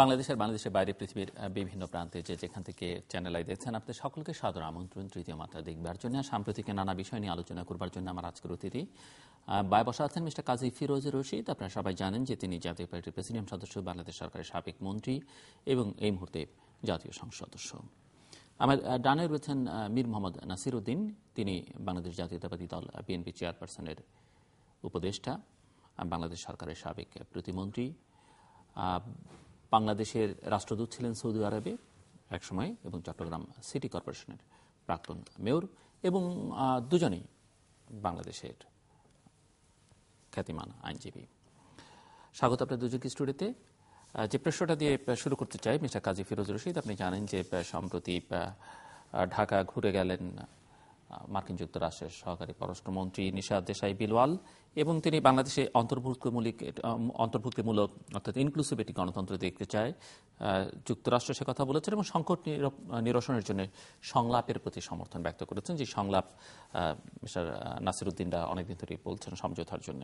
বাংলাদেশের বাইরে পৃথিবীর বিভিন্ন প্রান্তে যেখান থেকে চ্যানেল আই দেখছেন, আপনাদের সকলকে সাদর আমন্ত্রণ তৃতীয় মাত্রা দেখবার জন্য, সাম্প্রতিক নানা বিষয় নিয়ে আলোচনা করবার জন্য। আমার আজকের অতিথি বায় বসা আছেন মিস্টার কাজী ফিরোজ রশিদ। আপনারা সবাই জানেন যে তিনি জাতীয় পার্টির প্রেসিডিয়াম সদস্য, বাংলাদেশ সরকারের সাবেক মন্ত্রী এবং এই মুহূর্তে জাতীয় সংসদ সদস্য। আমার ডানে রয়েছেন মীর মোহাম্মদ নাসির উদ্দিন। তিনি বাংলাদেশ জাতীয়তাবাদী দল বিএনপি চেয়ারপারসনের উপদেষ্টা, বাংলাদেশ সরকারের সাবেক প্রতিমন্ত্রী, বাংলাদেশের রাষ্ট্রদূত ছিলেন সৌদি আরবে একসময় এবং চট্টগ্রাম সিটি কর্পোরেশনের প্রাক্তন মেয়র, এবং দুজনেই বাংলাদেশের খ্যাতিমান আইনজীবী। স্বাগত আপনার দুজনকে স্টুডিওতে। যে প্রশ্নটা দিয়ে শুরু করতে চাই, মিস্টার কাজী ফিরোজ রশিদ, আপনি জানেন যে সম্প্রতি ঢাকা ঘুরে গেলেন মার্কিন যুক্তরাষ্ট্রের সহকারী পররাষ্ট্রমন্ত্রী নিশাত দেশাই বিলওয়াল, এবং তিনি বাংলাদেশে অন্তর্ভুক্তিমূলক অর্থাৎ ইনক্লুসিভ একটি গণতন্ত্র দেখতে চায়। যুক্তরাষ্ট্র সে কথা বলেছেন এবং সংকট নিরসনের জন্য সংলাপের প্রতি সমর্থন ব্যক্ত করেছেন, যে সংলাপ মিস্টার নাসির উদ্দিনরা অনেকদিন ধরেই বলছেন সমঝোতার জন্য,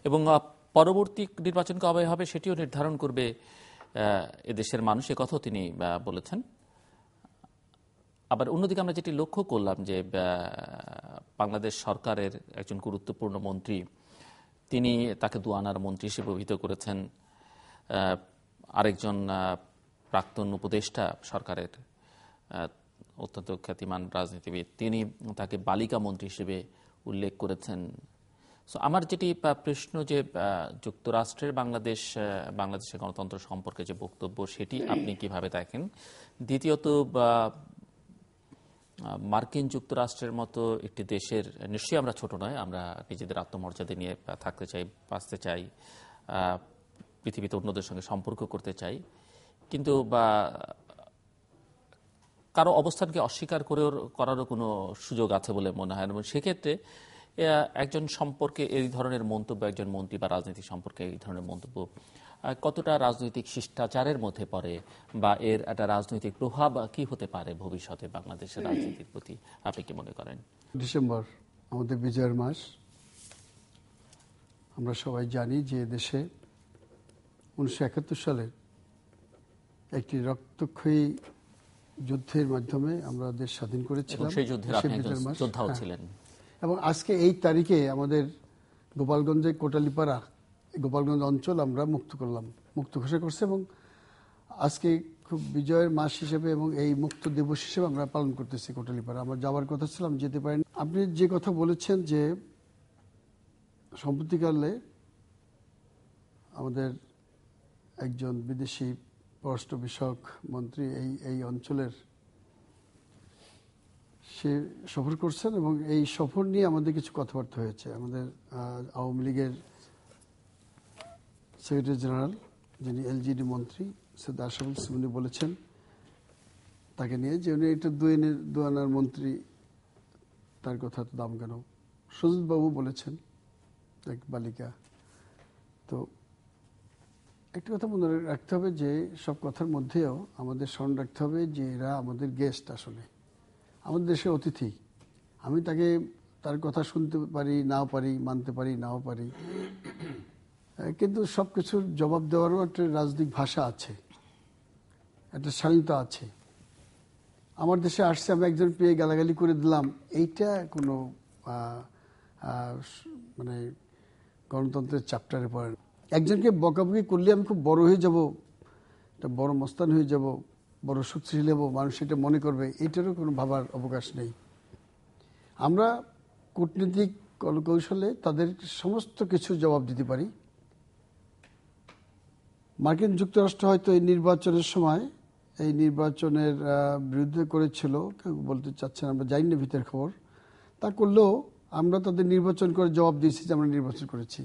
এবং পরবর্তী নির্বাচন কবে হবে সেটিও নির্ধারণ করবে এদেশের মানুষ, এ কথাও তিনি বলেছেন। আবার অন্যদিকে আমরা যেটি লক্ষ্য করলাম যে বাংলাদেশ সরকারের একজন গুরুত্বপূর্ণ মন্ত্রী, তিনি তাকে দুয়ানার মন্ত্রী হিসেবে অভিহিত করেছেন। আরেকজন প্রাক্তন উপদেষ্টা সরকারের অত্যন্ত খ্যাতিমান রাজনীতিবিদ, তিনি তাকে বালিকা মন্ত্রী হিসেবে উল্লেখ করেছেন। সো আমার যেটি প্রশ্ন, যে যুক্তরাষ্ট্রের বাংলাদেশের গণতন্ত্র সম্পর্কে যে বক্তব্য, সেটি আপনি কিভাবে দেখেন? দ্বিতীয়ত, মার্কিন যুক্তরাষ্ট্রের মতো একটি দেশের, নিশ্চয়ই আমরা ছোট নয়, আমরা নিজেদের আত্মমর্যাদা নিয়ে থাকতে চাই, বাঁচতে চাই, পৃথিবীতে অন্যদের সঙ্গে সম্পর্ক করতে চাই, কিন্তু কারো অবস্থানকে অস্বীকার করারও কোনো সুযোগ আছে বলে মনে হয় না। এবং সেক্ষেত্রে একজন সম্পর্কে এই ধরনের মন্তব্য, একজন মন্ত্রী বা রাজনীতি সম্পর্কে এই ধরনের মন্তব্য কতটা রাজনৈতিক শিষ্টাচারের মধ্যে পড়ে, বা এর একটা রাজনৈতিক প্রভাব কি হতে পারে ভবিষ্যতে বাংলাদেশের রাজনীতির প্রতি, আপনি কি মনে করেন? ডিসেম্বর আমাদের বিজয়ের মাস। আমরা সবাই জানি যে দেশে 1971 সালে একটি রক্তক্ষয়ী যুদ্ধের মাধ্যমে আমরা দেশ স্বাধীন করেছিলাম। সেই যুদ্ধের আপনি একজন যোদ্ধাও ছিলেন। এবং আজকে এই তারিখে আমাদের গোপালগঞ্জের কোটালীপাড়া, গোপালগঞ্জ অঞ্চল আমরা মুক্ত ঘোষণা করছে, এবং আজকে খুব বিজয়ের মাস হিসেবে এবং এই মুক্ত দিবস হিসেবে আমরা পালন করতেছি কোটালীপাড়া। আমার যাওয়ার কথা ছিলাম, যেতে পারিনি। আপনি যে কথা বলেছেন যে সম্প্রতিকালে আমাদের একজন বিদেশি পররাষ্ট্র বিষয়ক মন্ত্রী এই অঞ্চলের সে সফর করছেন, এবং এই সফর নিয়ে আমাদের কিছু কথাবার্তা হয়েছে। আমাদের আওয়ামী লীগের সেক্রেটারি জেনারেল, যিনি এলজিডি মন্ত্রী, সৈয়দ আশরাফুল উনি বলেছেন তাকে নিয়ে যে উনি একটা দুয়ানার মন্ত্রী, তার কথা তো দাম কেন। সজিতবাবু বলেছেন এক বালিকা। তো একটা কথা মনে রাখতে হবে যে সব কথার মধ্যেও আমাদের স্মরণ রাখতে হবে যে এরা আমাদের গেস্ট, আসলে আমাদের দেশের অতিথি। আমি তার কথা শুনতে পারি, নাও পারি, মানতে পারি, নাও পারি, কিন্তু সব কিছুর জবাব দেওয়ারও একটা রাজনৈতিক ভাষা আছে, একটা স্বাধীনতা আছে। আমার দেশে আসছে, আমি একজন পেয়ে গালাগালি করে দিলাম, এইটা কোনো মানে গণতন্ত্রের চ্যাপ্টারে পড়ে না। একজনকে বকাবকি করলে আমি খুব বড় হয়ে যাব, একটা বড় মস্তান হয়ে যাব, বড় শক্তিশালী হব, মানুষ এটা মনে করবে, এটারও কোনো ভাবার অবকাশ নেই। আমরা কূটনীতিক কৌশলে তাদের সমস্ত কিছু জবাব দিতে পারি। মার্কিন যুক্তরাষ্ট্র হয়তো এই নির্বাচনের সময় এই নির্বাচনের বিরুদ্ধে করেছিল, কেউ বলতে চাচ্ছেন, আমরা জানি না ভিতরের খবর। তা করলেও আমরা তাদের নির্বাচন করে জবাব দিয়েছি যে আমরা নির্বাচন করেছি।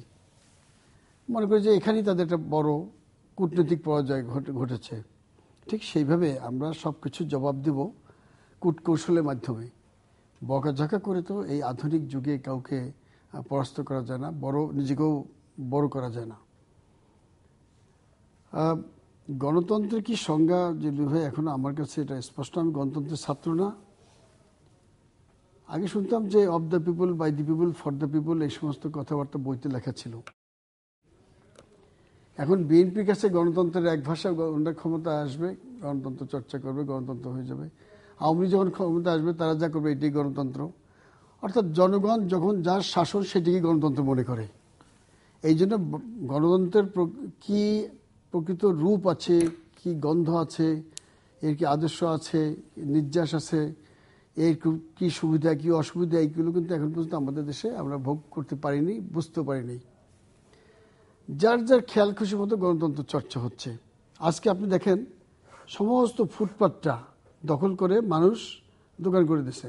মনে করি যে এখানেই তাদের একটা বড় কূটনৈতিক পরাজয় ঘটেছে। ঠিক সেইভাবে আমরা সব কিছু জবাব দেব কূটকৌশলের মাধ্যমে। বকাঝকা করে তো এই আধুনিক যুগে কাউকে পরাস্ত করা যায় না, নিজেকেও বড় করা যায় না। গণতন্ত্রের কি সংজ্ঞা, যে ভাই এখনো আমার কাছে এটা স্পষ্ট। আমি গণতন্ত্রের ছাত্র না। আগে শুনতাম যে of the people, by the people, for the people, এই সমস্ত কথাবার্তা বইতে লেখা ছিল। এখন বিএনপির কাছে গণতন্ত্রের এক ভাষা, ক্ষমতা আসবে গণতন্ত্র চর্চা করবে, গণতন্ত্র হয়ে যাবে। আওয়ামী লীগ যখন ক্ষমতা আসবে তারা যা করবে এটাই গণতন্ত্র। অর্থাৎ জনগণ যখন যার শাসন সেটিকে গণতন্ত্র মনে করে। এই জন্য গণতন্ত্রের কি প্রকৃত রূপ আছে, কি গন্ধ আছে, এর কি আদর্শ আছে, নির্যাস আছে, এর কি সুবিধা কি অসুবিধা, এইগুলো কিন্তু এখন পর্যন্ত আমাদের দেশে আমরা ভোগ করতে পারিনি, বুঝতে পারিনি। যার যার খেয়াল খুশি মতো গণতন্ত্র চর্চা হচ্ছে। আজকে আপনি দেখেন সমস্ত ফুটপাতটা দখল করে মানুষ দোকান করে দিছে।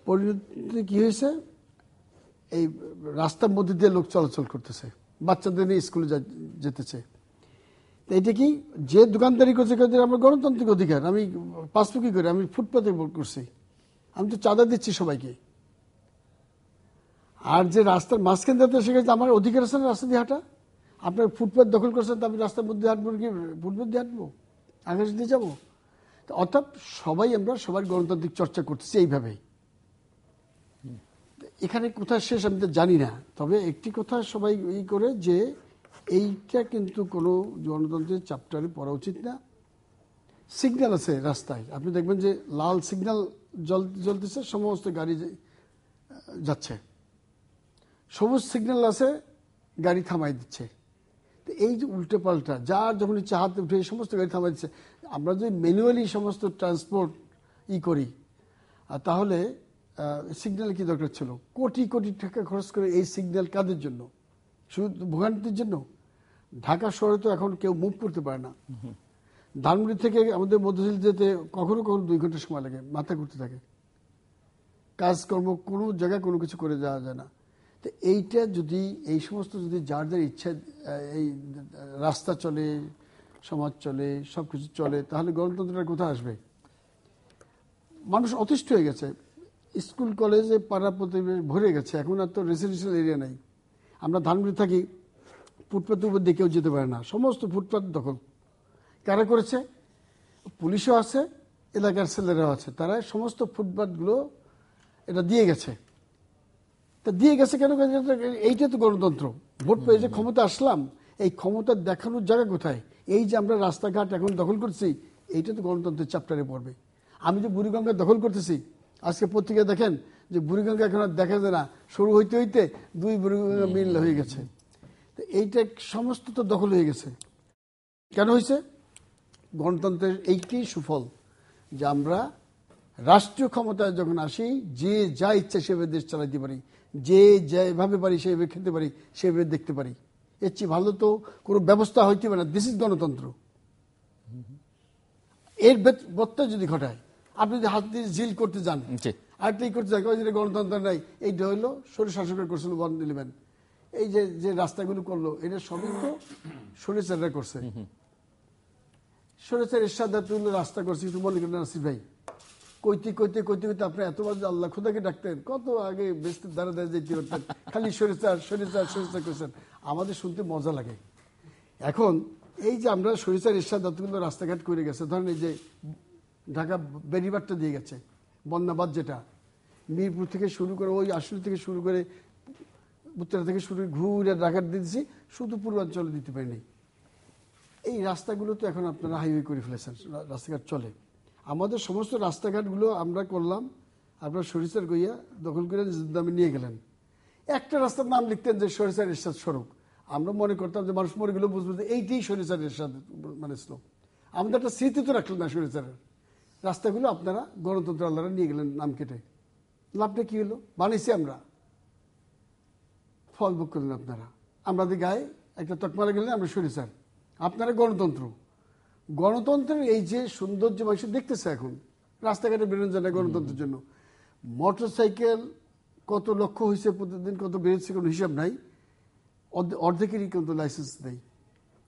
পরিণতি কি হয়েছে? এই রাস্তার মধ্যে দিয়ে লোক চলাচল করতেছে, বাচ্চাদের নিয়ে স্কুলে যেতেছে। এটা কি যে দোকানদারি করছে আমার গণতান্ত্রিক অধিকার, আমি পাসবুকি করে আমি ফুটপাতে করছি, আমি তো চাঁদা দিচ্ছি সবাইকে। আর যে রাস্তার মাঝখান দিয়ে সেখানে আমার অধিকার আছে না রাস্তা দিয়ে হাঁটা। আপনার ফুটপাত দখল করছেন, তো আমি রাস্তার মধ্যে হাঁটবো কি ফুটপাত দিয়ে হাঁটবো, আকাশ দিয়ে যাবো? অর্থাৎ সবাই আমরা সবার গণতান্ত্রিক চর্চা করতেছি এইভাবেই। এখানে কোথায় শেষ আমি তো জানি না, তবে একটি কথা সবাই করে যে এইটা কিন্তু কোনো গণতন্ত্রের চ্যাপ্টারে পড়া উচিত না। সিগন্যাল আছে রাস্তায়, আপনি দেখবেন যে লাল সিগন্যাল জ্বলতেছে, সমস্ত গাড়ি যাচ্ছে। সবুজ সিগন্যাল আছে, গাড়ি থামাই দিচ্ছে। তো এই যে উল্টে পাল্টা, যার যখন ইচ্ছে হাতে উঠে এই সমস্ত গাড়ি থামাই দিচ্ছে। আমরা যদি ম্যানুয়ালি সমস্ত ট্রান্সপোর্ট করি, তাহলে সিগন্যাল কি দরকার ছিল? কোটি কোটি টাকা খরচ করে এই সিগন্যাল কাদের জন্য? শুধু ভোগান্তির জন্য? ঢাকা শহরে তো এখন কেউ মুভ করতে পারে না। ধানমন্ডি থেকে আমাদের মধ্যশীল যেতে কখনো কখনো 2 ঘন্টা সময় লাগে, মাথা ঘুরতে থাকে। কাজকর্ম কোনো জায়গায় কোনো কিছু করে যাওয়া যায় না। তো এইটা যদি এই সমস্ত যদি যার যার ইচ্ছা এই রাস্তা চলে, সমাজ চলে, সব কিছু চলে, তাহলে গণতন্ত্রটা কোথায় আসবে? মানুষ অতিষ্ঠ হয়ে গেছে, স্কুল কলেজে পাড়া প্রতিবেশ ভরে গেছে, এখন আর তো রেসিডেন্সিয়াল এরিয়া নেই। আমরা ধানমন্ডি থাকি, ফুটপাতের উপর দিয়ে কেউ যেতে পারে না, সমস্ত ফুটপাত দখল। কারা করেছে? পুলিশও আছে, এলাকার ছেলেরাও আছে, তারা সমস্ত ফুটপাতগুলো এটা দিয়ে গেছে। তা দিয়ে গেছে কেন? এইটা তো গণতন্ত্র। ভোট পেয়ে যে ক্ষমতা আসলাম, এই ক্ষমতা দেখানোর জায়গা কোথায়? এই যে আমরা রাস্তাঘাট এখন দখল করছি, এইটা তো গণতন্ত্রের চ্যাপ্টারে পড়বে। আমি যে বুড়িগঙ্গা দখল করতেছি, আজকে পত্রিকা দেখেন যে বুড়িগঙ্গা এখন আর দেখা যায় না, শুরু হইতে হইতে 2 বুড়িগঙ্গা মিল হয়ে গেছে। তো এইটা সমস্ত তো দখল হয়ে গেছে। কেন হয়েছে? গণতন্ত্রের এইটি সুফল যে আমরা রাষ্ট্রীয় ক্ষমতায় যখন আসি, যে যা ইচ্ছা সেভাবে দেশ চালাইতে পারি, যে যেভাবে পারি সেভাবে খেতে পারি, সেভাবে দেখতে পারি। এর চেয়ে ভালো তো কোনো ব্যবস্থা হইতে পারে না। দিস ইজ গণতন্ত্র। এর ব্যত্যয় যদি ঘটায়, আপনি যদি হাত দিয়ে জিল করতে যান, আরেকটাই করতে যান, গণতন্ত্র নাই, এইটা হইলো স্বৈর শাসকের করছিল 111। এই যে রাস্তাগুলো করলো, এটা সবই তো স্বৈরাচাররা করছে। স্বৈরাচার এরশাদ রাস্তা করছে, একটু মনে করেন নাসির ভাই, কইতে কইতে কইতে কইতে আপনি এতবার আল্লাহ খোদাকে ডাকতেন, কত আগে বেস্টের দ্বারা দ্বারা যেতে পারতেন, খালি স্বৈরাচার স্বৈরাচার স্বৈরাচার করছেন। আমাদের শুনতে মজা লাগে। এখন এই যে আমরা স্বৈরাচার এরশাদ এতগুলো রাস্তাঘাট করে গেছে, ধরেন এই যে ঢাকা বেরিবারটা দিয়ে গেছে, বন্যাবাদ যেটা মিরপুর থেকে শুরু করে ওই আসল থেকে শুরু করে উত্তরা থেকে শুরু ঘুরে ঢাকা দিয়েছি, শুধু পূর্বাঞ্চলে দিতে পারিনি। এই রাস্তাগুলো তো এখন আপনারা হাইওয়ে করে ফেলেছেন, রাস্তাঘাট চলে। আমাদের সমস্ত রাস্তাঘাটগুলো আমরা করলাম, আপনার সরিষার গইয়া দখল করে দামে নিয়ে গেলেন। একটা রাস্তার নাম লিখতেন যে সরিষার এরশাদ সড়ক, আমরা মনে করতাম যে মানুষ মরে গেলেও বুঝবো যে এইটাই সরিষার এরশাদ মানে ছিল। আমাদের একটা স্মৃতি তো রাখলেন না সরিষারের। রাস্তাগুলো আপনারা গণতন্ত্র আল্লাহরা নিয়ে গেলেন নাম কেটে। লাভটা কি হলো? বানিয়েছি আমরা, ফল ভোগ করলেন আপনারা। আমাদের গায়ে একটা তকমা গেলেন আমরা সরিষার, আপনারা গণতন্ত্র। গণতন্ত্রের এই যে সৌন্দর্য মানুষ দেখতেছে এখন রাস্তাঘাটে বেরোনো যায় না গণতন্ত্রের জন্য। মোটর সাইকেল কত লক্ষ হয়েছে প্রতিদিন, কত বেড়েছে কোনো হিসাব নাই, অর্ধেকেরই কিন্তু লাইসেন্স নেই।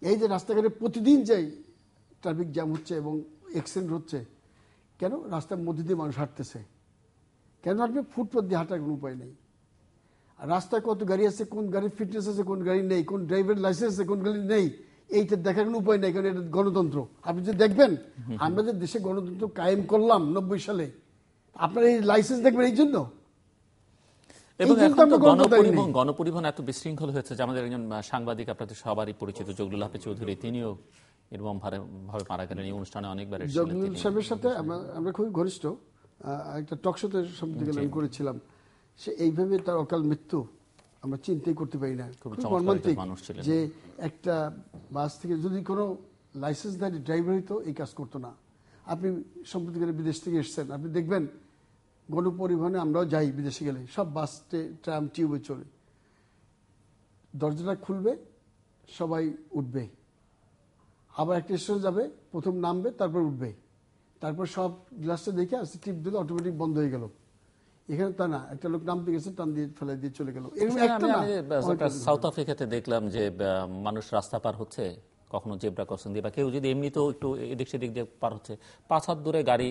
এই যে রাস্তাঘাটে প্রতিদিন যাই ট্রাফিক জ্যাম হচ্ছে এবং অ্যাক্সিডেন্ট হচ্ছে, কেন? রাস্তার মধ্যে দিয়ে মানুষ হাঁটতেছে। কেন হাঁটবে? ফুটপাথ দিয়ে হাঁটার কোনো উপায় নেই। আর রাস্তায় কত গাড়ি আছে, কোন গাড়ির ফিটনেস আছে, কোন গাড়ি নেই, কোন ড্রাইভার লাইসেন্স আছে, কোন গাড়ি নেই, এইটা দেখার কোনো উপায় নেই। কারণ এটা গণতন্ত্র। আপনি যে দেখবেন আমরা যে দেশে গণতন্ত্র কায়েম করলাম 90 সালে, আপনার এই লাইসেন্স দেখবেন এই জন্য। এবং এখন তো গণপরিবহন এত বিশৃঙ্খল হয়েছে যে আমাদের একজন সাংবাদিক, আপনাদের সবারই পরিচিত জগলুল হাফেজ চৌধুরী, তিনিও এরকম ভাবে মারা গেলেন। এই অনুষ্ঠানে অনেকবার জগলুল সাহেবের সাথে আমরা খুবই ঘনিষ্ঠ, একটা টকশোতে সম্প্রতি করেছিলাম। সে এইভাবে তার অকাল মৃত্যু আমরা চিন্তাই করতে পারি না। খুব মর্মান্তিক যে একটা বাস থেকে যদি কোনো লাইসেন্সধারী ড্রাইভার হইতো এই কাজ করতো না। আপনি সম্প্রতি বিদেশ থেকে এসছেন, আপনি দেখবেন গণপরিবহনে আমরাও যাই বিদেশে গেলে, সব বাস ট্রাম টিউবে চলে, দরজাটা খুলবে, সবাই উঠবে, আবার একটা স্টেশন যাবে, প্রথম নামবে, তারপর উঠবে, তারপর সব গ্লাসটা দেখে আসছে টিপ দিলে অটোমেটিক বন্ধ হয়ে গেল। এখানে তা না, একটা লোক নামতে গেছে, টান দিয়ে ফেলে দিয়ে চলে গেল। সাউথ আফ্রিকাতে দেখলাম যে মানুষ রাস্তা পার হচ্ছে, কখনো জেব্রা ক্রসিং দিয়ে, বা কেউ যদি এমনিতেও একটু এদিক সেদিক দিয়ে পার হচ্ছে, 5 হাত দূরে গাড়ি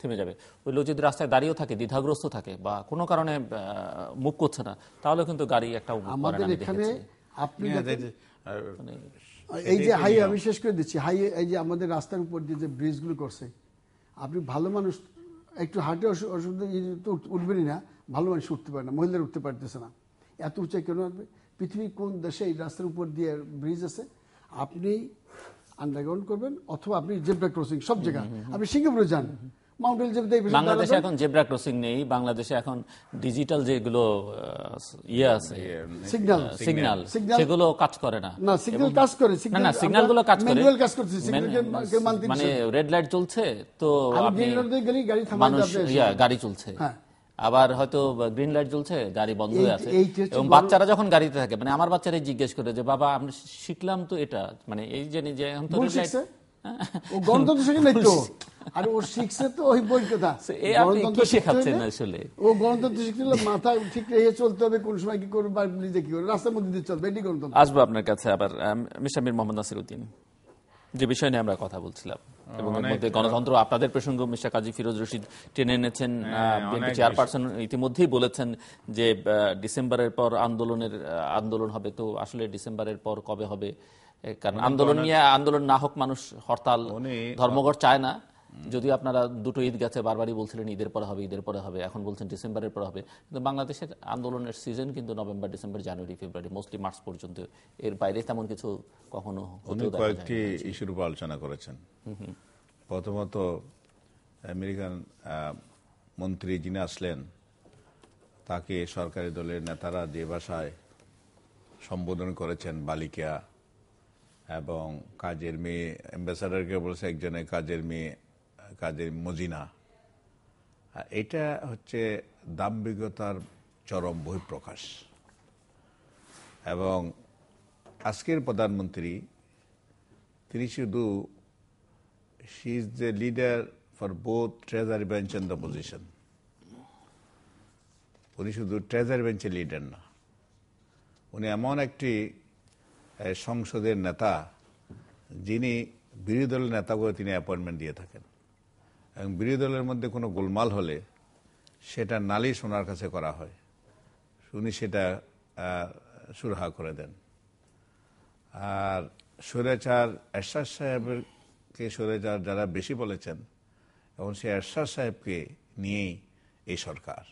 থেমে যাবে। ওই লোক যদি রাস্তায় দাঁড়িয়েও থাকে, দ্বিধাগ্রস্ত থাকে, বা কোনো কারণে মুভ করছে না, তাহলে কিন্তু গাড়ি একটা আমাদের এখানে আপনি এই যে হাই, আমি শেষ করে দিচ্ছি, হাই এই যে আমাদের রাস্তার উপর দিয়ে যে ব্রিজগুলো করছে, আপনি ভালো মানুষ একটু হাঁটে অসুবিধা তো উঠবেনই না, ভালো মানুষ উঠতে পারে না, মহিলারা উঠতে পারতেছে না, এত উঁচাই কেন আসবে? পৃথিবীর কোন দেশে এই রাস্তার উপর দিয়ে ব্রিজ আছে? আপনি আন্ডারগ্রাউন্ড করবেন, অথবা আপনি জেব্রা ক্রসিং সব জায়গায়, আপনি সিঙ্গাপুরে যান, বাংলাদেশে এখন জেব্রা ক্রসিং নেই, বাংলাদেশে এখন ডিজিটাল যেগুলো আছে সিগন্যাল, সেগুলো কাজ করে না। সিগন্যাল কাজ করে, না সিগন্যাল গুলো কাজ করে, মানে রেড লাইট চলছে তো মানুষ গাড়ি চলছে, আবার হয়তো গ্রিন লাইট জ্বলছে, গাড়ি বন্ধ হয়ে আছে। এবং বাচ্চারা যখন গাড়িতে থাকে, মানে আমার বাচ্চারাই জিজ্ঞেস করে যে বাবা আমরা শিখলাম তো এটা, মানে এই যে এখন তো রেড লাইট, ও গণতন্ত্র শিখে নাই তো, আর ও শিখছে তো ওই বই কথা, গণতন্ত্র শেখাচ্ছেন আসলে। ও গণতন্ত্র শিখতে হলে মাথা ঠিক রেখে চলতে হবে, কোন সময় কি করবে, নিজে কি করবে, রাস্তার মধ্যে দিয়ে চলবে, এটি গণতন্ত্র। আসবো আপনার কাছে আবার মিস্টার মীর মোহাম্মদ নাসিরউদ্দিন, যে বিষয় নিয়ে আমরা কথা বলছিলাম, এবং এর মধ্যে গণতন্ত্র, আপনাদের প্রসঙ্গ মিস্টার কাজী ফিরোজ রশিদ টেনে এনেছেন। বিএনপি চেয়ারপারসন ইতিমধ্যেই বলেছেন যে ডিসেম্বরের পর আন্দোলন হবে। তো আসলে ডিসেম্বরের পর কবে হবে? কারণ আন্দোলন না হোক, মানুষ হরতাল ধর্মঘট চায় না। যদি আপনারা দুটো ঈদ গেছে, বারবারই বলছিলেন ঈদের পরে হবে, ঈদের পরে হবে, এখন বলছেন ডিসেম্বরের পরে হবে। কিন্তু বাংলাদেশের আন্দোলনের সিজন কিন্তু নভেম্বর, ডিসেম্বর, জানুয়ারি, ফেব্রুয়ারি, মোস্টলি মার্চ পর্যন্ত। এর বাইরে তেমন কিছু কখনো কয়েকটি ইস্যুর উপর আলোচনা করেছেন। প্রথমত আমেরিকান মন্ত্রী যিনি আসলেন, তাকে সরকারি দলের নেতারা যে ভাষায় সম্বোধন করেছেন, বালিকা এবং কাজের মেয়ে, অ্যাম্বাসাডারকে বলছে একজনের কাজের মেয়ে, কাজের মজিনা, এটা হচ্ছে দাম্ভিকতার চরম বহিঃপ্রকাশ। এবং আজকের প্রধানমন্ত্রী, তিনি শুধু she is the leader for both treasury bench and the opposition. উনি শুধু ট্রেজারি বেঞ্চের লিডার না, উনি এমন একটি সংসদের নেতা যিনি বিরোধী দলের নেতাগুলো তিনি অ্যাপয়েন্টমেন্ট দিয়ে থাকেন, এবং বিরোধী দলের মধ্যে কোনো গোলমাল হলে সেটা নালিশ ওনার কাছে করা হয়, উনি সেটা সুরাহা করে দেন। আর স্বৈরাচার এরশাদ সাহেবকে স্বৈরাচার যারা বেশি বলেছেন, এবং সেই এরশাদ সাহেবকে নিয়েই এই সরকার,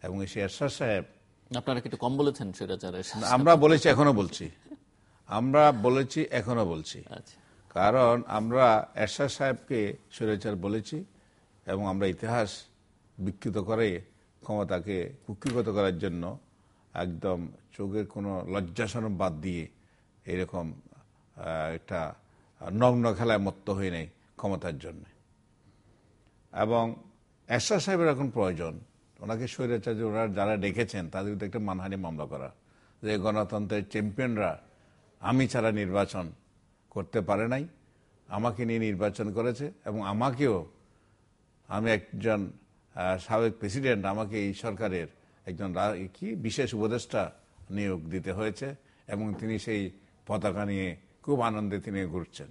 এবং সেই এরশাদ সাহেব, আপনারা কি একটু কম বলেছেন স্বৈরাচারের? আমরা বলেছি, এখনো বলছি, আমরা বলেছি, এখনো বলছি। কারণ আমরা এরশাদ সাহেবকে স্বৈরাচার বলেছি, এবং আমরা ইতিহাস বিকৃত করে ক্ষমতাকে কুক্ষিগত করার জন্য একদম চোখের কোনো লজ্জাসরম বাদ দিয়ে এরকম একটা নগ্ন খেলায় মত্ত হয়ে নেই ক্ষমতার জন্য। এবং এরশাদ সাহেবের এখন প্রয়োজন, ওনাকে স্বৈরাচার ওরা যারা ডেকেছেন তাদের বিরুদ্ধে একটা মানহানি মামলা করা, যে গণতন্ত্রের চ্যাম্পিয়নরা আমি ছাড়া নির্বাচন করতে পারে নাই, আমাকে নিয়ে নির্বাচন করেছে, এবং আমাকেও, আমি একজন সাবেক প্রেসিডেন্ট, আমাকে এই সরকারের একজন বিশেষ উপদেষ্টা নিয়োগ দিতে হয়েছে, এবং তিনি সেই পতাকা নিয়ে খুব আনন্দে তিনি ঘুরছেন।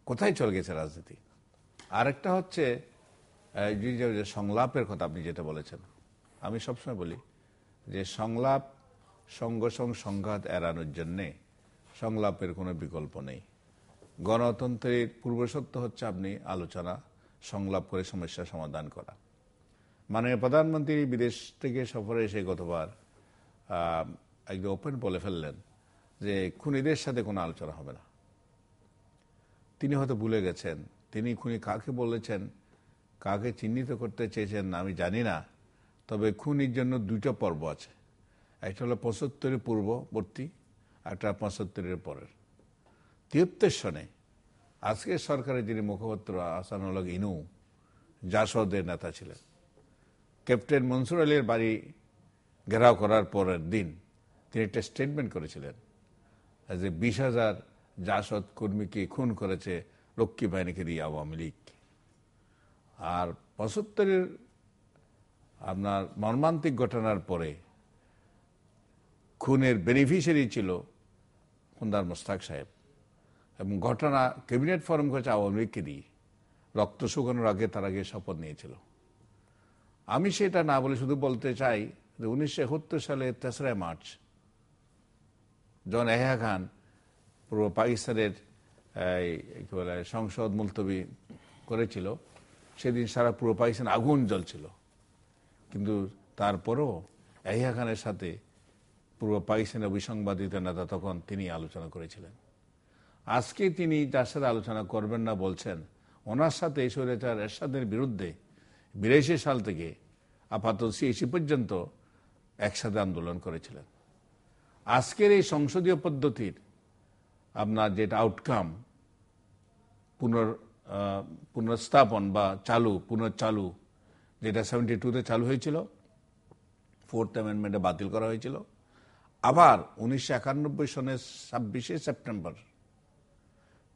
কোথায় চলে গেছে রাজনীতি? আরেকটা হচ্ছে যে সংলাপের কথা আপনি যেটা বলেছেন, আমি সবসময় বলি যে সংলাপ, সংঘাত এড়ানোর জন্যে সংলাপের কোনো বিকল্প নেই। গণতন্ত্রের পূর্বশর্ত হচ্ছে আপনি আলোচনা, সংলাপ করে সমস্যা সমাধান করা। মাননীয় প্রধানমন্ত্রী বিদেশ থেকে সফরে এসে গতবার একদম ওপেন বলে ফেললেন যে খুনিদের সাথে কোনো আলোচনা হবে না। তিনি হয়তো ভুলে গেছেন তিনি খুনি কাকে বলেছেন, কাকে চিহ্নিত করতে চেয়েছেন আমি জানি না। তবে খুনির জন্য দুইটা পর্ব আছে, একটা হলো ৭৫ পূর্ববর্তী, একটা ৭৫ পরের। ৭৩ সনে আজকের সরকারের যিনি মুখপাত্র আহসানুল হক ইনু জাসদের নেতা ছিলেন, ক্যাপ্টেন মনসুর আলীর বাড়ি ঘেরাও করার পরের দিন তিনি একটা স্টেটমেন্ট করেছিলেন যে ২০,০০০ জাসদ কর্মীকে খুন করেছে রক্ষী বাহিনীকে দিয়ে আওয়ামী লীগ। আর ৭৫ আপনার মর্মান্তিক ঘটনার পরে খুনের বেনিফিশিয়ারি ছিল খুনদার মোস্তাক সাহেব, এবং ঘটনা ক্যাবিনেট ফরম করেছে আওয়ামী লীগকে দিয়ে। রক্ত শুকানোর আগে তার আগে শপথ নিয়েছিল। আমি সেটা না বলে শুধু বলতে চাই যে ১৯৭১ সালে ৩রা মার্চ জন এহয়া খান পূর্ব পাকিস্তানের কি বলে সংসদ মুলতবি করেছিল, সেদিন সারা পূর্ব পাকিস্তান আগুন জ্বলছিল। কিন্তু তারপরও এহয়া খানের সাথে পূর্ব পাকিস্তানের অবিসংবাদিত নেতা তখন তিনি আলোচনা করেছিলেন। আজকে তিনি যার সাথে আলোচনা করবেন না বলছেন, ওনার সাথে স্বৈরাচার এরশাদের বিরুদ্ধে ৮২ সাল থেকে আপাতত ৮৬ পর্যন্ত একসাথে আন্দোলন করেছিলেন। আজকের এই সংসদীয় পদ্ধতির আপনার যেটা আউটকাম পুনর্স্থাপন বা পুনর্চালু, যেটা ৭২-তে চালু হয়েছিল, 4th অ্যামেন্ডমেন্টে বাতিল করা হয়েছিল, আবার ১৯৯১ সনের ২৬শে সেপ্টেম্বর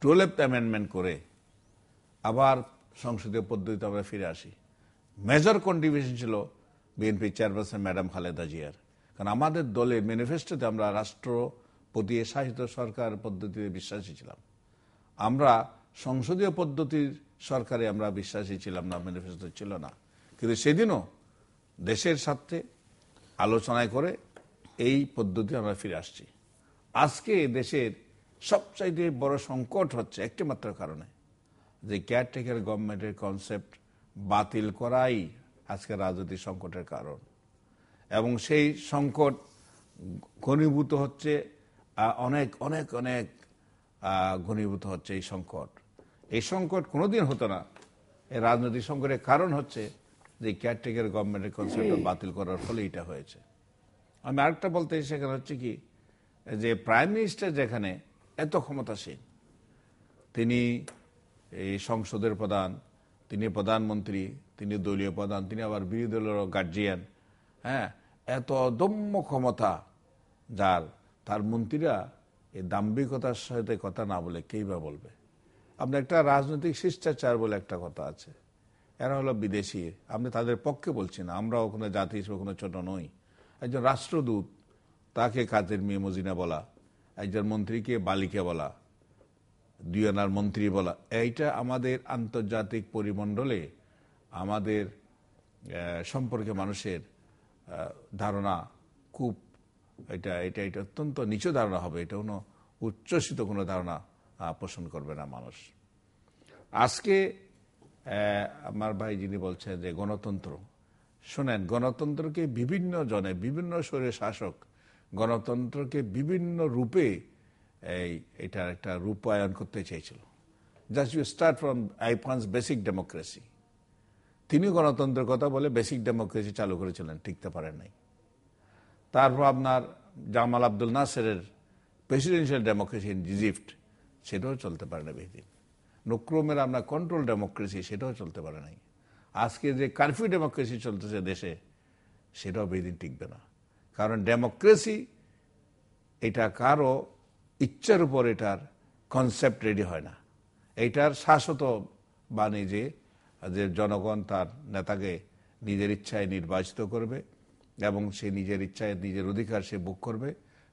12th অ্যামেন্ডমেন্ট করে আবার সংসদীয় পদ্ধতিতে আমরা ফিরে আসি। মেজর কন্ট্রিবিউশন ছিল বিএনপি চেয়ারপারসন ম্যাডাম খালেদা জিয়ার। কারণ আমাদের দলের ম্যানিফেস্টোতে আমরা রাষ্ট্রপতি শাসিত সরকার পদ্ধতিতে বিশ্বাসী ছিলাম। আমরা সংসদীয় পদ্ধতির সরকারে আমরা বিশ্বাসী ছিলাম না, ম্যানিফেস্টো ছিল না। কিন্তু সেদিনও দেশের স্বার্থে আলোচনায় করে এই পদ্ধতি আমরা ফিরে আসছি। আজকে দেশের সবচাইতে বড় সংকট হচ্ছে একটি মাত্র কারণে, যে কেয়ারটেকার গভর্নমেন্টের কনসেপ্ট বাতিল করাই আজকে রাজনৈতিক সংকটের কারণ। এবং সেই সংকট ঘনীভূত হচ্ছে, অনেক অনেক অনেক ঘনীভূত হচ্ছে এই সংকট। এই সংকট কোনোদিন হতো না। এই রাজনৈতিক সংকটের কারণ হচ্ছে যে কেয়ারটেকার গভর্নমেন্টের কনসেপ্ট বাতিল করার ফলে এটা হয়েছে। আমি আরেকটা বলতে সেখানে হচ্ছে কি, যে প্রাইম মিনিস্টার যেখানে এত ক্ষমতাসীন, তিনি এই সংসদের প্রধান, তিনি প্রধানমন্ত্রী, তিনি দলীয় প্রধান, তিনি আবার বিরোধী দলের গার্জিয়ান, হ্যাঁ, এত অদম্য ক্ষমতা যার, তার মন্ত্রীরা এই দাম্ভিকতার সাথে কথা না বলে কেই বা বলবে? আপনার একটা রাজনৈতিক শিষ্টাচার বলে একটা কথা আছে, এরা হলো বিদেশি, আমি তাদের পক্ষে বলছি না, আমরাও কোনো জাতি হিসেবে কোনো ছোট নই। একজন রাষ্ট্রদূত, তাকে কাজের মেয়ে মজিনা বলা, একজন মন্ত্রীকে বালিকা বলা, 2 আনার মন্ত্রী বলা, এইটা আমাদের আন্তর্জাতিক পরিমণ্ডলে আমাদের সম্পর্কে মানুষের ধারণা খুব, এটা এটা এটা অত্যন্ত নিচু ধারণা হবে, এটা কোনো উচ্ছ্বসিত কোনো ধারণা পোষণ করবে না মানুষ। আজকে আমার ভাই যিনি বলছেন যে গণতন্ত্র, শোনেন, গণতন্ত্রকে বিভিন্ন জনে, বিভিন্ন শরীরে শাসক গণতন্ত্রকে বিভিন্ন রূপে এটার একটা রূপায়ণ করতে চেয়েছিল। জাস্ট ইউ স্টার্ট ফ্রম আইফানস বেসিক ডেমোক্রেসি। তিনি গণতন্ত্রের কথা বলে বেসিক ডেমোক্রেসি চালু করেছিলেন, টিকতে পারেন নাই। তারপর আপনার জামাল আব্দুল নাসেরের প্রেসিডেন্সিয়াল ডেমোক্রেসি ইন ইজিপ্ট, সেটাও চলতে পারে না বেশিদিন। নক্রমের আপনার কন্ট্রোল ডেমোক্রেসি, সেটাও চলতে পারে নাই। আজকে যে কারফিউ ডেমোক্রেসি চলতেছে দেশে, সেটাও বেশিদিন টিকবে না। কারণ ডেমোক্রেসি এটা কারো ইচ্ছার উপর এটার কনসেপ্ট রেডি হয় না। এইটার শাশ্বত বাণী যে জনগণ তার নেতাকে নিজের ইচ্ছায় নির্বাচিত করবে এবং সে নিজের ইচ্ছায় নিজের অধিকার সে ভোগ করবে,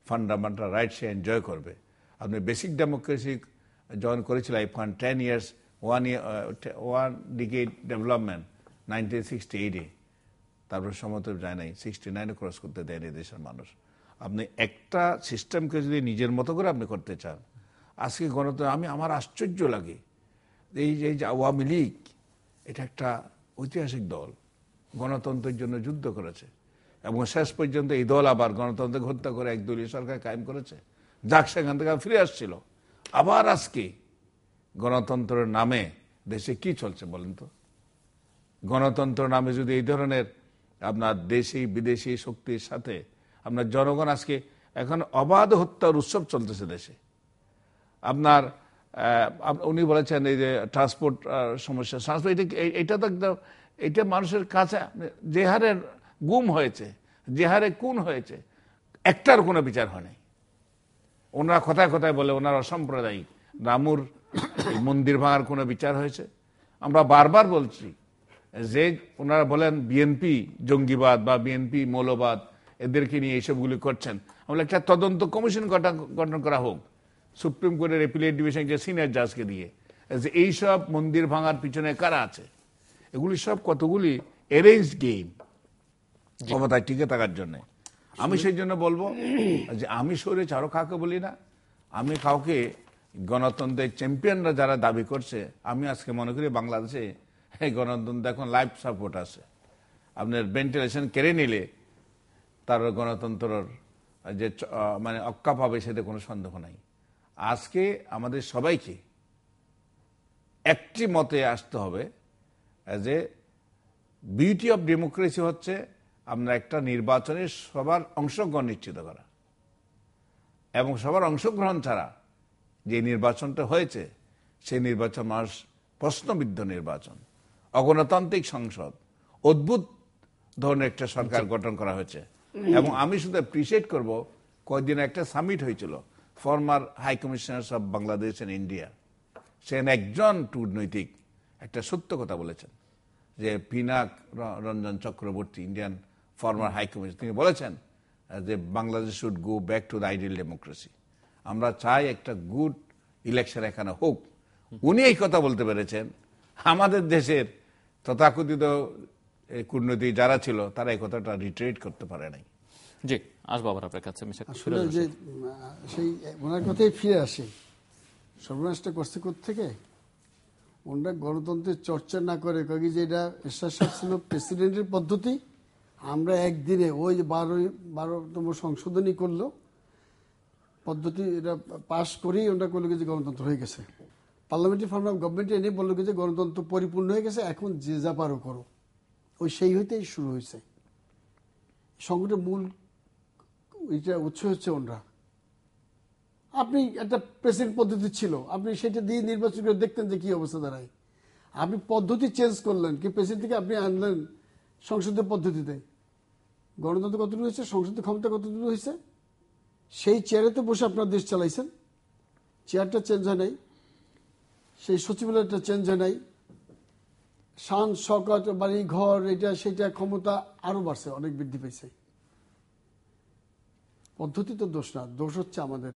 ফান্ডামেন্টাল রাইট সে এনজয় করবে। আপনি বেসিক ডেমোক্রেসি জয়েন করেছিল আইফান 10 years, 1 decade ডেভেলপমেন্ট 1968-এ, তারপর সমত যায় নাই, 69-এ ক্রস করতে দেয়নি দেশের মানুষ। আপনি একটা সিস্টেমকে যদি নিজের মতো করে আপনি করতে চান, আজকে গণতন্ত্র, আমার আশ্চর্য লাগে এই যে আওয়ামী লীগ, এটা একটা ঐতিহাসিক দল, গণতন্ত্রের জন্য যুদ্ধ করেছে এবং শেষ পর্যন্ত এই দল আবার গণতন্ত্রকে হত্যা করে একদলীয় সরকার কায়েম করেছে, যাক সেখান থেকে ফিরে আসছিল। আবার আজকে গণতন্ত্রের নামে দেশে কি চলছে বলেন তো? গণতন্ত্র নামে যদি এই ধরনের আপনার দেশি বিদেশি শক্তির সাথে আপনার জনগণ আজকে এখন অবাধ হত্যার উৎসব চলতেছে দেশে। আপনার উনি বলেছেন এই যে ট্রান্সপোর্ট সমস্যা, ট্রান্সপোর্ট এটা তো একদম, এটা মানুষের কাছে যে হারে গুম হয়েছে, যে হারে খুন হয়েছে, একটার কোনো বিচার হয়নি। ওনারা কথায় কথায় বলে ওনারা অসাম্প্রদায়িক, রামুর মন্দির ভাঙার কোনো বিচার হয়েছে? আমরা বারবার বলছি যে ওনারা বলেন বিএনপি জঙ্গিবাদ বা বিএনপি মৌলবাদ, এদেরকে নিয়ে এইসবগুলি করছেন। আমরা একটা তদন্ত কমিশন গঠন করা হোক সুপ্রিম কোর্টের অ্যাপিলেট ডিভিশন যে সিনিয়র জাজকে দিয়ে, যে এইসব মন্দির ভাঙার পিছনে কারা আছে। এগুলি সব কতগুলি অ্যারেঞ্জ গেম ক্ষমতায় টিকে থাকার জন্য। আমি সেই জন্য বলবো যে আমি সরে চারো কাউকে বলি না, আমি কাউকে গণতন্ত্রের চ্যাম্পিয়নরা যারা দাবি করছে, আমি আজকে মনে করি বাংলাদেশে এই গণতন্ত্র এখন লাইফ সাপোর্ট আছে। আপনার ভেন্টিলেশন কেড়ে নিলে তার গণতন্ত্রের যে মানে অক্কা পাবে সেটা কোনো সন্দেহ নাই। আজকে আমাদের সবাইকে একটি মতে আসতে হবে যে বিউটি অফ ডেমোক্রেসি হচ্ছে আমরা একটা নির্বাচনে সবার অংশগ্রহণ নিশ্চিত করা, এবং সবার অংশগ্রহণ ছাড়া যে নির্বাচনটা হয়েছে সেই নির্বাচন মানুষ প্রশ্নবিদ্ধ নির্বাচন, অগণতান্ত্রিক সংসদ, অদ্ভুত ধরনের একটা সরকার গঠন করা হয়েছে। এবং আমি শুধু অ্যাপ্রিসিয়েট করব, কয়েকদিন একটা সামিট হয়েছিল former high commissioners of Bangladesh and India, সেখানে একজন কূটনৈতিক একটা সত্য কথা বলেছেন যে Pinak Ranjan Chakraborty, Indian former high commissioner, তিনি বলেছেন যে Bangladesh should go back to the ideal democracy. আমরা চাই একটা গুড ইলেকশন এখানে হোক। উনি এই কথা বলতে পেরেছেন, আমাদের দেশের তথাকথিত কূটনীতি যারা ছিল তারা এই কথাটা রিট্রেট করতে পারে নাই। জি, আসবো আবার আপনার কাছে। আসলে যে সেই ওনার কথাই ফিরে আসে, সর্বনাশটা করছে থেকে ওনারা গণতন্ত্রের চর্চা না করে কয়েক যে এটা এরশাদ সাহেব ছিল প্রেসিডেন্টের পদ্ধতি, আমরা একদিনে ওই যে 12তম সংশোধনী করলো পদ্ধতি, এটা পাশ করেই ওটা করলো যে গণতন্ত্র হয়ে গেছে। পার্লামেন্টারি ফর্ম অফ গভর্নমেন্ট এনে বললো যে গণতন্ত্র পরিপূর্ণ হয়ে গেছে, এখন যে যা পারো করো। ওই সেই হইতেই শুরু হয়েছে সংকটের মূল এটা উৎস হচ্ছে ওনরা। আপনি একটা প্রেসিডেন্ট পদ্ধতি ছিল, আপনি সেটা দিয়ে নির্বাচন করে দেখতেন যে কি অবস্থা দাঁড়ায়। আপনি পদ্ধতি চেঞ্জ করলেন, কি প্রেসিডেন্ট থেকে আপনি আনলেন সংসদীয় পদ্ধতিতে। গণতন্ত্র কতটুকু হয়েছে, সংসদীয় ক্ষমতা কতটুকু হয়েছে, সেই চেয়ারেতে বসে আপনার দেশ চালাইছেন। চেয়ারটা চেঞ্জ হয় নাই, সেই সচিবালয়টা চেঞ্জ হয় নাই, শান শওকত বাড়ি ঘর এটা সেটা ক্ষমতা আরো বাড়ছে, অনেক বৃদ্ধি পেয়েছে। পদ্ধতি তো দোষ না, দোষ হচ্ছে আমাদের।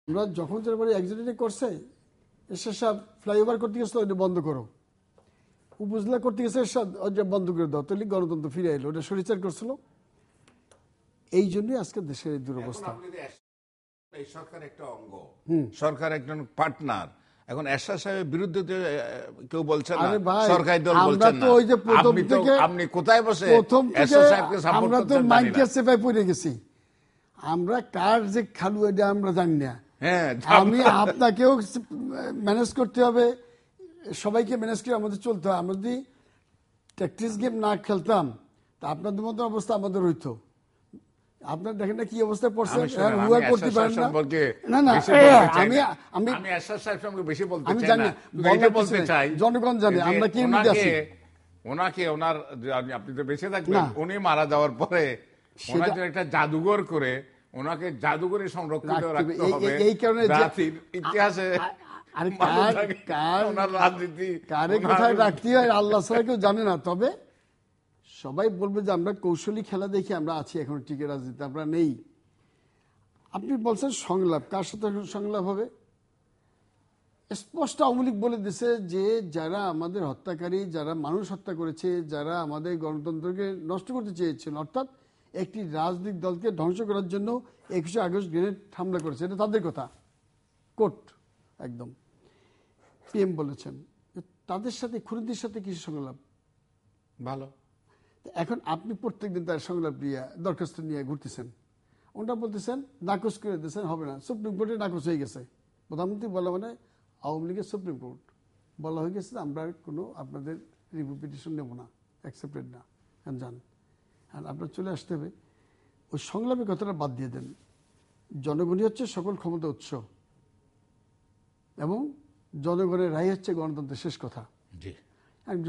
আমরা যখন যার বাড়ি এক্সিডেন্ট করছে, এরশাদ সাহেব ফ্লাইওভার করতে গেছিল, ওটা বন্ধ করো। উপজেলা করতে গেছে এরশাদ, ওটা বন্ধ করে দাও, তাহলে গণতন্ত্র ফিরে এলো। ওটা সরিচার করছিল। এই জন্যই আজকে দেশের এই দুরবস্থা। এই সরকার একটা অঙ্গ, সরকার একজন পার্টনার। এখন এরশাদ সাহেবের বিরুদ্ধে কেউ বলছেন না, সরকারি দল বলছেন না, আপনি কোথায় বসে এরশাদ সাহেবকে সাপোর্ট করতেন? আমরা তো মাইকের চেপায় পড়ে গেছি। আমরা কার যে খালু এটা আমরা জানি না। আমি আপনাকেও ম্যানেজ করতে হবে, সবাইকে ম্যানেজ করে আমাদের চলতে হবে। আমরা যদি ট্যাকটিক্স গেম না খেলতাম তা আপনাদের মতো অবস্থা আমাদের হইতো। আপনার দেখেন না কি অবস্থায় পড়ছে, করতে পারেন না। না আমি জানি, জনগণ জানে আমরা কি আছি। ওনাকে ওনার আপনি তো বেঁচে থাকবেন, উনি মারা যাওয়ার পরে একটা জাদুঘর করে ওনাকে জাদুঘরে সংরক্ষিত রাখতে হবে। এই কারণে জাতির ইতিহাসে রাজনীতি কারে কোথায় রাখতে হয় আল্লাহ ছাড়া কেউ জানে না। তবে সবাই বলবে যে আমরা কৌশলী খেলা দেখি আমরা আছি এখন টিকে, রাজনীতি আমরা নেই। আপনি বলছেন সংলাপ, কার সাথে সংলাপ হবে? স্পষ্ট আওয়ামী লীগ বলে দিছে যে যারা আমাদের হত্যাকারী, যারা মানুষ হত্যা করেছে, যারা আমাদের গণতন্ত্রকে নষ্ট করতে চেয়েছিল, অর্থাৎ একটি রাজনৈতিক দলকে ধ্বংস করার জন্য 21শে আগস্ট গ্রেনেড হামলা করেছে, এটা তাদের কথা। কোর্ট একদম পিএম বলেছেন। তাদের সাথে খুনিদের সাথে কিছু সংলাপ ভালো, এখন আপনি প্রত্যেকদিন তার সংলাপ নিয়ে দরখাস্ত নিয়ে ঘুরতেছেন, ওটা বলতেছেন নাকচ করে দিয়েছেন, হবে না, সুপ্রিম কোর্টে নাকচ হয়ে গেছে। প্রধানমন্ত্রী বলা মানে আওয়ামী লীগের সুপ্রিম কোর্ট বলা হয়ে গেছে আমরা কোনো আপনাদের রিভিউ পিটিশন নেব না, অ্যাকসেপ্টেড না, যান। আর আপনার চলে আসতে হবে, ওই সংলাপের কথাটা বাদ দিয়ে দেন। জনগণই হচ্ছে সকল ক্ষমতা উৎস এবং জনগণের রায় হচ্ছে গণতন্ত্রের শেষ কথা।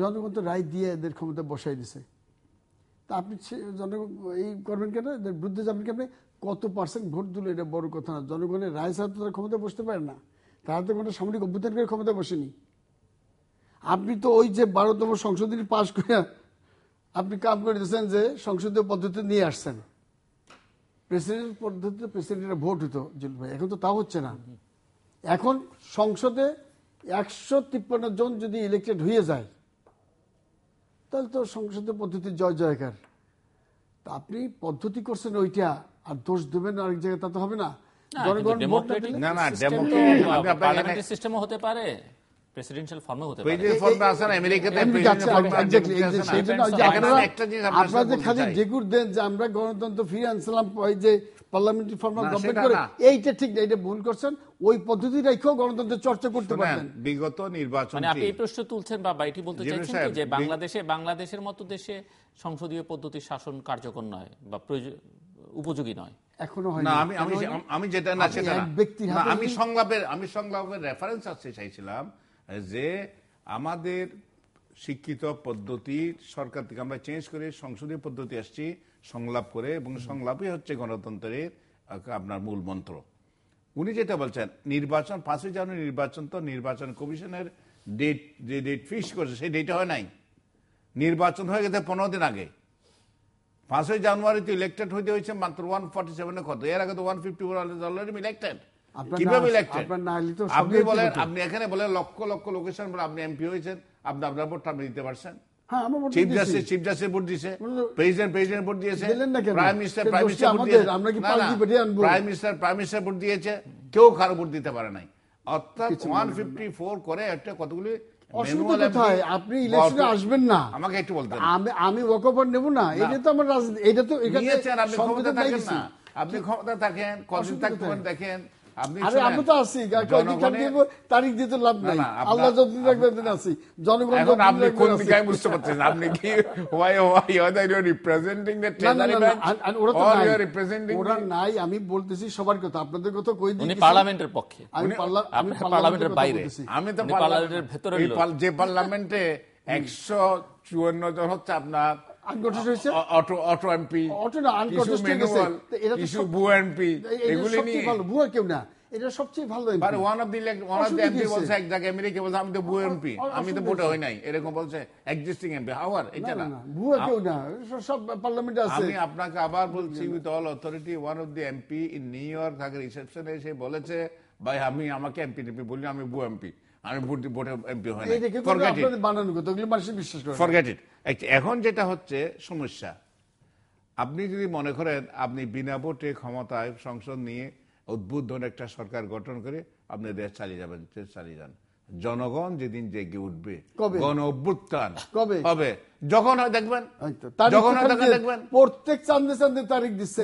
জনগণ তো রায় দিয়ে এদের ক্ষমতা বসাই দিছে, তা আপনি জনগণ এই করবেন কেন, এদের বিরুদ্ধে যাবেন কেন? কত পার্সেন্ট ভোট দিল এটা বড় কথা না, জনগণের রায় ছাড়া তো তারা ক্ষমতা বসতে পারে না। তারা তো কোনো সামরিক অভ্যুত্থান করে ক্ষমতা বসেনি। আপনি তো ওই যে 12তম সংশোধনী পাশ করে আপনি কাম করে দিয়েছেন যে সংসদীয় পদ্ধতি নিয়ে আসছেন, প্রেসিডেন্ট পদ্ধতিতে প্রেসিডেন্টের ভোট হতো জিল ভাই, এখন তো তাও হচ্ছে না। এখন সংসদে 153 জন যদি ইলেক্টেড হয়ে যায় তাহলে তো সংসদীয় পদ্ধতির জয় জয়কার। তা আপনি পদ্ধতি করছেন ওইটা, আর দোষ দেবেন আরেক জায়গায়, তা তো হবে না। জনগণ ভোট না দিলে পার্লামেন্টারি সিস্টেমও হতে পারে, প্রেসিডেন্সিয়াল ফর্মও হতে পারে। আপনাদের খালি ডেকুর দেন যে আমরা গণতন্ত্র ফিরে আনছিলাম, ওই যে পার্লামেন্টারি ফর্ম গভর্নমেন্ট করে, এইটা ঠিক না, এটা ভুল করছেন। ওই পদ্ধতি রেখেও গণতন্ত্রের চর্চা করতে পারবেন। বিগত নির্বাচন মানে আপনি এই প্রশ্ন তুলছেন বা এটি বলতে চাইছেন যে বাংলাদেশের মতো দেশে সংসদীয় পদ্ধতির শাসন কার্যকর নয় বা উপযোগী নয় এখনো হয় না। না। আমি যেটা না সেটা না, আমি সংলাপের রেফারেন্স আসতে চাইছিলাম যে আমাদের শিক্ষিত পদ্ধতি সরকার থেকে আমরা চেঞ্জ করে সংসদীয় পদ্ধতি আসছি সংলাপ করে, এবং সংলাপই হচ্ছে গণতন্ত্রের আপনার মূল মন্ত্র। উনি যেটা বলছেন নির্বাচন 5ই জানুয়ারি নির্বাচন, তো নির্বাচন কমিশনের ডেট যে ডেট ফিক্স করেছে সেই ডেটটা হয় নাই, নির্বাচন হয়ে গেছে 15 দিন আগে। 5ই জানুয়ারিতে ইলেক্টেড হইতে হয়েছে মাত্র 147 কত, এর আগে তো 154 অলরেডি ইলেক্টেড। কিভাবে ইলেক্টেড? আপনি বলেন, আপনি এখানে বলেন লক্ষ লক্ষ লোকেশন বলে আপনি এমপি হয়েছেন, আপনি আপনার ভোটটা আপনি দিতে পারছেন। চিফ জাস্টিস ভোট দিয়েছে, প্রেসিডেন্ট ভোট দিয়েছে, প্রাইম মিনিস্টার ভোট দিয়েছে, কেউ কারো ভোট দিতে পারে নাই। অর্থাৎ 154 করে একটা কতগুলি আপনি ইলেকশনে আসবেন না, আমাকে একটু বলতেন, আমি ওয়াকওভার নেব না, এটা তো আমার রাজনীতি, এটা তো আপনি ক্ষমতা থাকেন না, আপনি ক্ষমতা থাকেন, কতদিন থাকবেন দেখেন। আমি তো আছি, তারিখ দিতে লাভ নাই, আল্লাহ যতদিন রাখবেন আছি, জনগণ আপনি কোন দিকে বুঝতে পারছেন, আপনি কি ওরা নাই, আমি বলতেছি সবার কথা, আপনাদের কথা কই দিই, পার্লামেন্টের পক্ষে, আমি পার্লামেন্টের বাইরে, আমি তো পার্লামেন্টের ভেতরে, যে পার্লামেন্টে 154 জন হচ্ছে আপনার অটো এমপি, এগুলি নিয়ে ভুয়া কেউ না, এটা সবচেয়ে ভালো এক জায়গায় আমেরিকা বলছে আমি তো ভুয়া এমপি, আমি তো ভোটে হই নাই, এরকম বলছে এক্সিস্টিং এমপি। হাওয়ার এটা না, ভুয়া কেউ না, সব পার্লামেন্টে আছে। আমি আপনাকে আবার বলছি with all authority, one of the MP in new York তাকে রিসেপশনে এসে বলেছে ভাই আমি আমাকে এমপি বলি, আমি ভুয়া এমপি, আমি ভোটে এমপি হয় না। Forget it. এখন যেটা হচ্ছে সমস্যা, আপনি যদি মনে করেন আপনি বিনা ভোটে ক্ষমতায় সংসদ নিয়ে অদ্ভুত ধরনের একটা সরকার গঠন করে আপনি দেশ চালিয়ে যাবেন, দেশ চালিয়ে যান, জনগণ যেদিন জেগে উঠবে, গণ অভ্যুত্থান হবে, যখন হয় দেখবেন, প্রত্যেক চাঁদে চাঁদে তারিখ দিচ্ছে,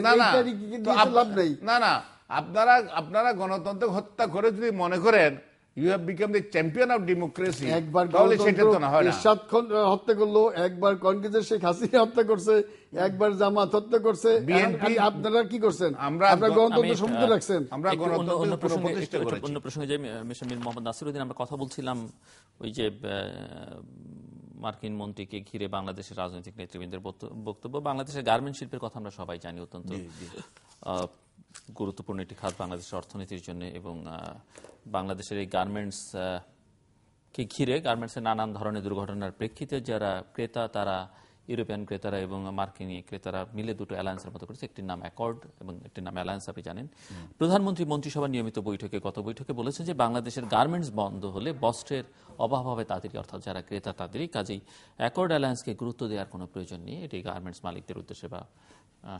না না, আপনারা গণতন্ত্র হত্যা করে যদি মনে করেন you have become the champion of democracy, তাহলে সেটা তো না হয় না। এরশাদ হত্যা করলো, একবার কংগ্রেসের শেখ হাসিনা হত্যা করছে, একবার জামাত হত্যা করছে, আপনারা কি করছেন? আপনারা গণতন্ত্র সমুদ্র রাখছেন। আমরা গণতন্ত্র প্রতিষ্ঠা করেছি। অন্য প্রসঙ্গে যে মিস্টার মীর মোহাম্মদ নাসিরউদ্দিন, আমরা কথা বলছিলাম ওই যে মার্কিন মন্ত্রীকে ঘিরে বাংলাদেশের রাজনৈতিক নেতৃবৃন্দের বক্তব্য। বাংলাদেশের গার্মেন্ট শিল্পের কথা আমরা সবাই জানি, অত্যন্ত গুরুত্বপূর্ণ একটি খাত বাংলাদেশের অর্থনীতির জন্য, এবং বাংলাদেশের এই গার্মেন্টস কে ঘিরে গার্মেন্টসের নানান ধরনের দুর্ঘটনার প্রেক্ষিতে যারা ক্রেতা, তারা ইউরোপিয়ান ক্রেতারা এবং মার্কিনী ক্রেতারা মিলে দুটো অ্যালায়েন্সের মতো করেছে, একটির নাম অ্যাকর্ড এবং একটির নাম অ্যালায়েন্স, আপনি জানেন। প্রধানমন্ত্রী মন্ত্রিসভার নিয়মিত গত বৈঠকে বলেছেন যে বাংলাদেশের গার্মেন্টস বন্ধ হলে বস্ত্রের অভাব হবে তাদেরই, অর্থাৎ যারা ক্রেতা তাদেরই, কাজেই অ্যাকর্ড অ্যালায়েন্সকে গুরুত্ব দেওয়ার কোনো প্রয়োজন নেই, এটি গার্মেন্টস মালিকদের উদ্দেশ্যে বা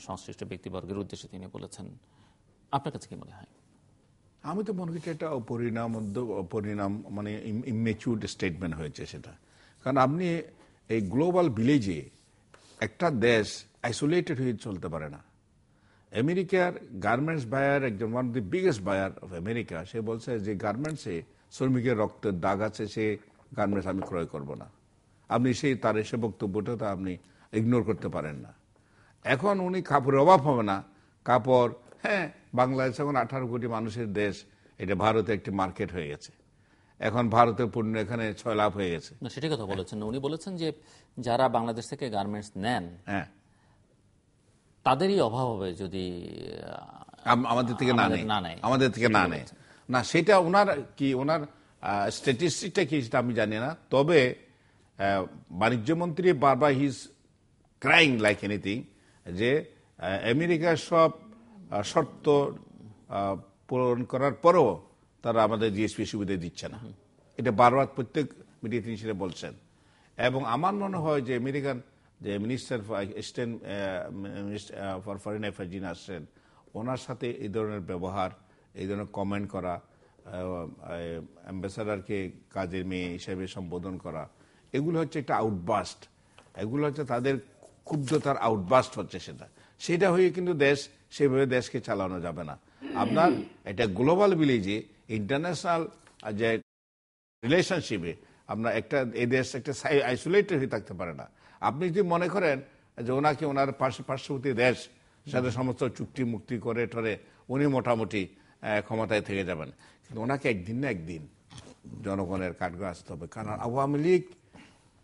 সংশ্লিষ্ট ব্যক্তিবর্গের উদ্দেশ্যে তিনি বলেছেন। আপনার কাছে কি মনে হয়? আমি তো মনে করি এটা পরিণাম মানে ইমেচিউরড স্টেটমেন্ট হয়েছে সেটা, কারণ আপনি এই গ্লোবাল ভিলেজে একটা দেশ আইসোলেটেড হয়ে চলতে পারে না। আমেরিকার গার্মেন্টস বায়ার, একজন one of the biggest buyer of America, সে বলছে যে গার্মেন্টসে শ্রমিকের রক্তের দাগ আছে, সে গার্মেন্টস আমি ক্রয় করব না। আপনি তার সে বক্তব্যটা তা আপনি ইগনোর করতে পারেন না। এখন উনি কাপড়ের অভাব হবে না, কাপড়, হ্যাঁ, বাংলাদেশ এখন 18 কোটি মানুষের দেশ, এটা ভারতে একটি মার্কেট হয়ে গেছে। এখন ভারতের পণ্য এখানে 6 লাখ হয়ে গেছে। না, সেটাই কথা বলেছেন। উনি বলেছেন যে যারা বাংলাদেশ থেকে গার্মেন্টস নেন, হ্যাঁ, তাদেরই অভাব হবে যদি আমাদের থেকে না নেয়, আমাদের থেকে না নেয় না। সেটা ওনার কি, ওনার স্ট্যাটিস্টিকটা কি সেটা আমি জানি না। তবে বাণিজ্য মন্ত্রী বারবার হিজ ক্রাইং লাইক এনিথিং যে আমেরিকার সব শর্ত পূরণ করার পরও তারা আমাদের জিএসপি সুবিধা দিচ্ছে না। এটা বারবার প্রত্যেক মিডিয়া তিনি সেটা বলছেন। এবং আমার মনে হয় যে আমেরিকান যে মিনিস্টার ফর ফরেন অ্যাফেয়ার্স যিনি আসছেন, ওনার সাথে এই ধরনের ব্যবহার, এই ধরনের কমেন্ট করা, অ্যাম্বাসাডারকে কাজের মেয়ে হিসেবে সম্বোধন করা, এগুলো হচ্ছে একটা আউটবাস্ট। এগুলো হচ্ছে তাদের ক্ষুব্ধতার আউটবাস্ট হচ্ছে। সেটা হয়ে কিন্তু দেশ সেভাবে দেশকে চালানো যাবে না। আপনার এটা গ্লোবাল ভিলেজে ইন্টারন্যাশনাল যে রিলেশনশিপে আপনার একটা এই দেশ একটা আইসোলেটেড হয়ে থাকতে পারে না। আপনি যদি মনে করেন যে ওনাকে ওনার পার্শ্ববর্তী দেশ সাথে সমস্ত চুক্তি মুক্তি করে টরে উনি মোটামুটি ক্ষমতায় থেকে যাবেন, কিন্তু ওনাকে একদিন না একদিন জনগণের কাঠগড়ে আসতে হবে। কারণ আওয়ামী লীগ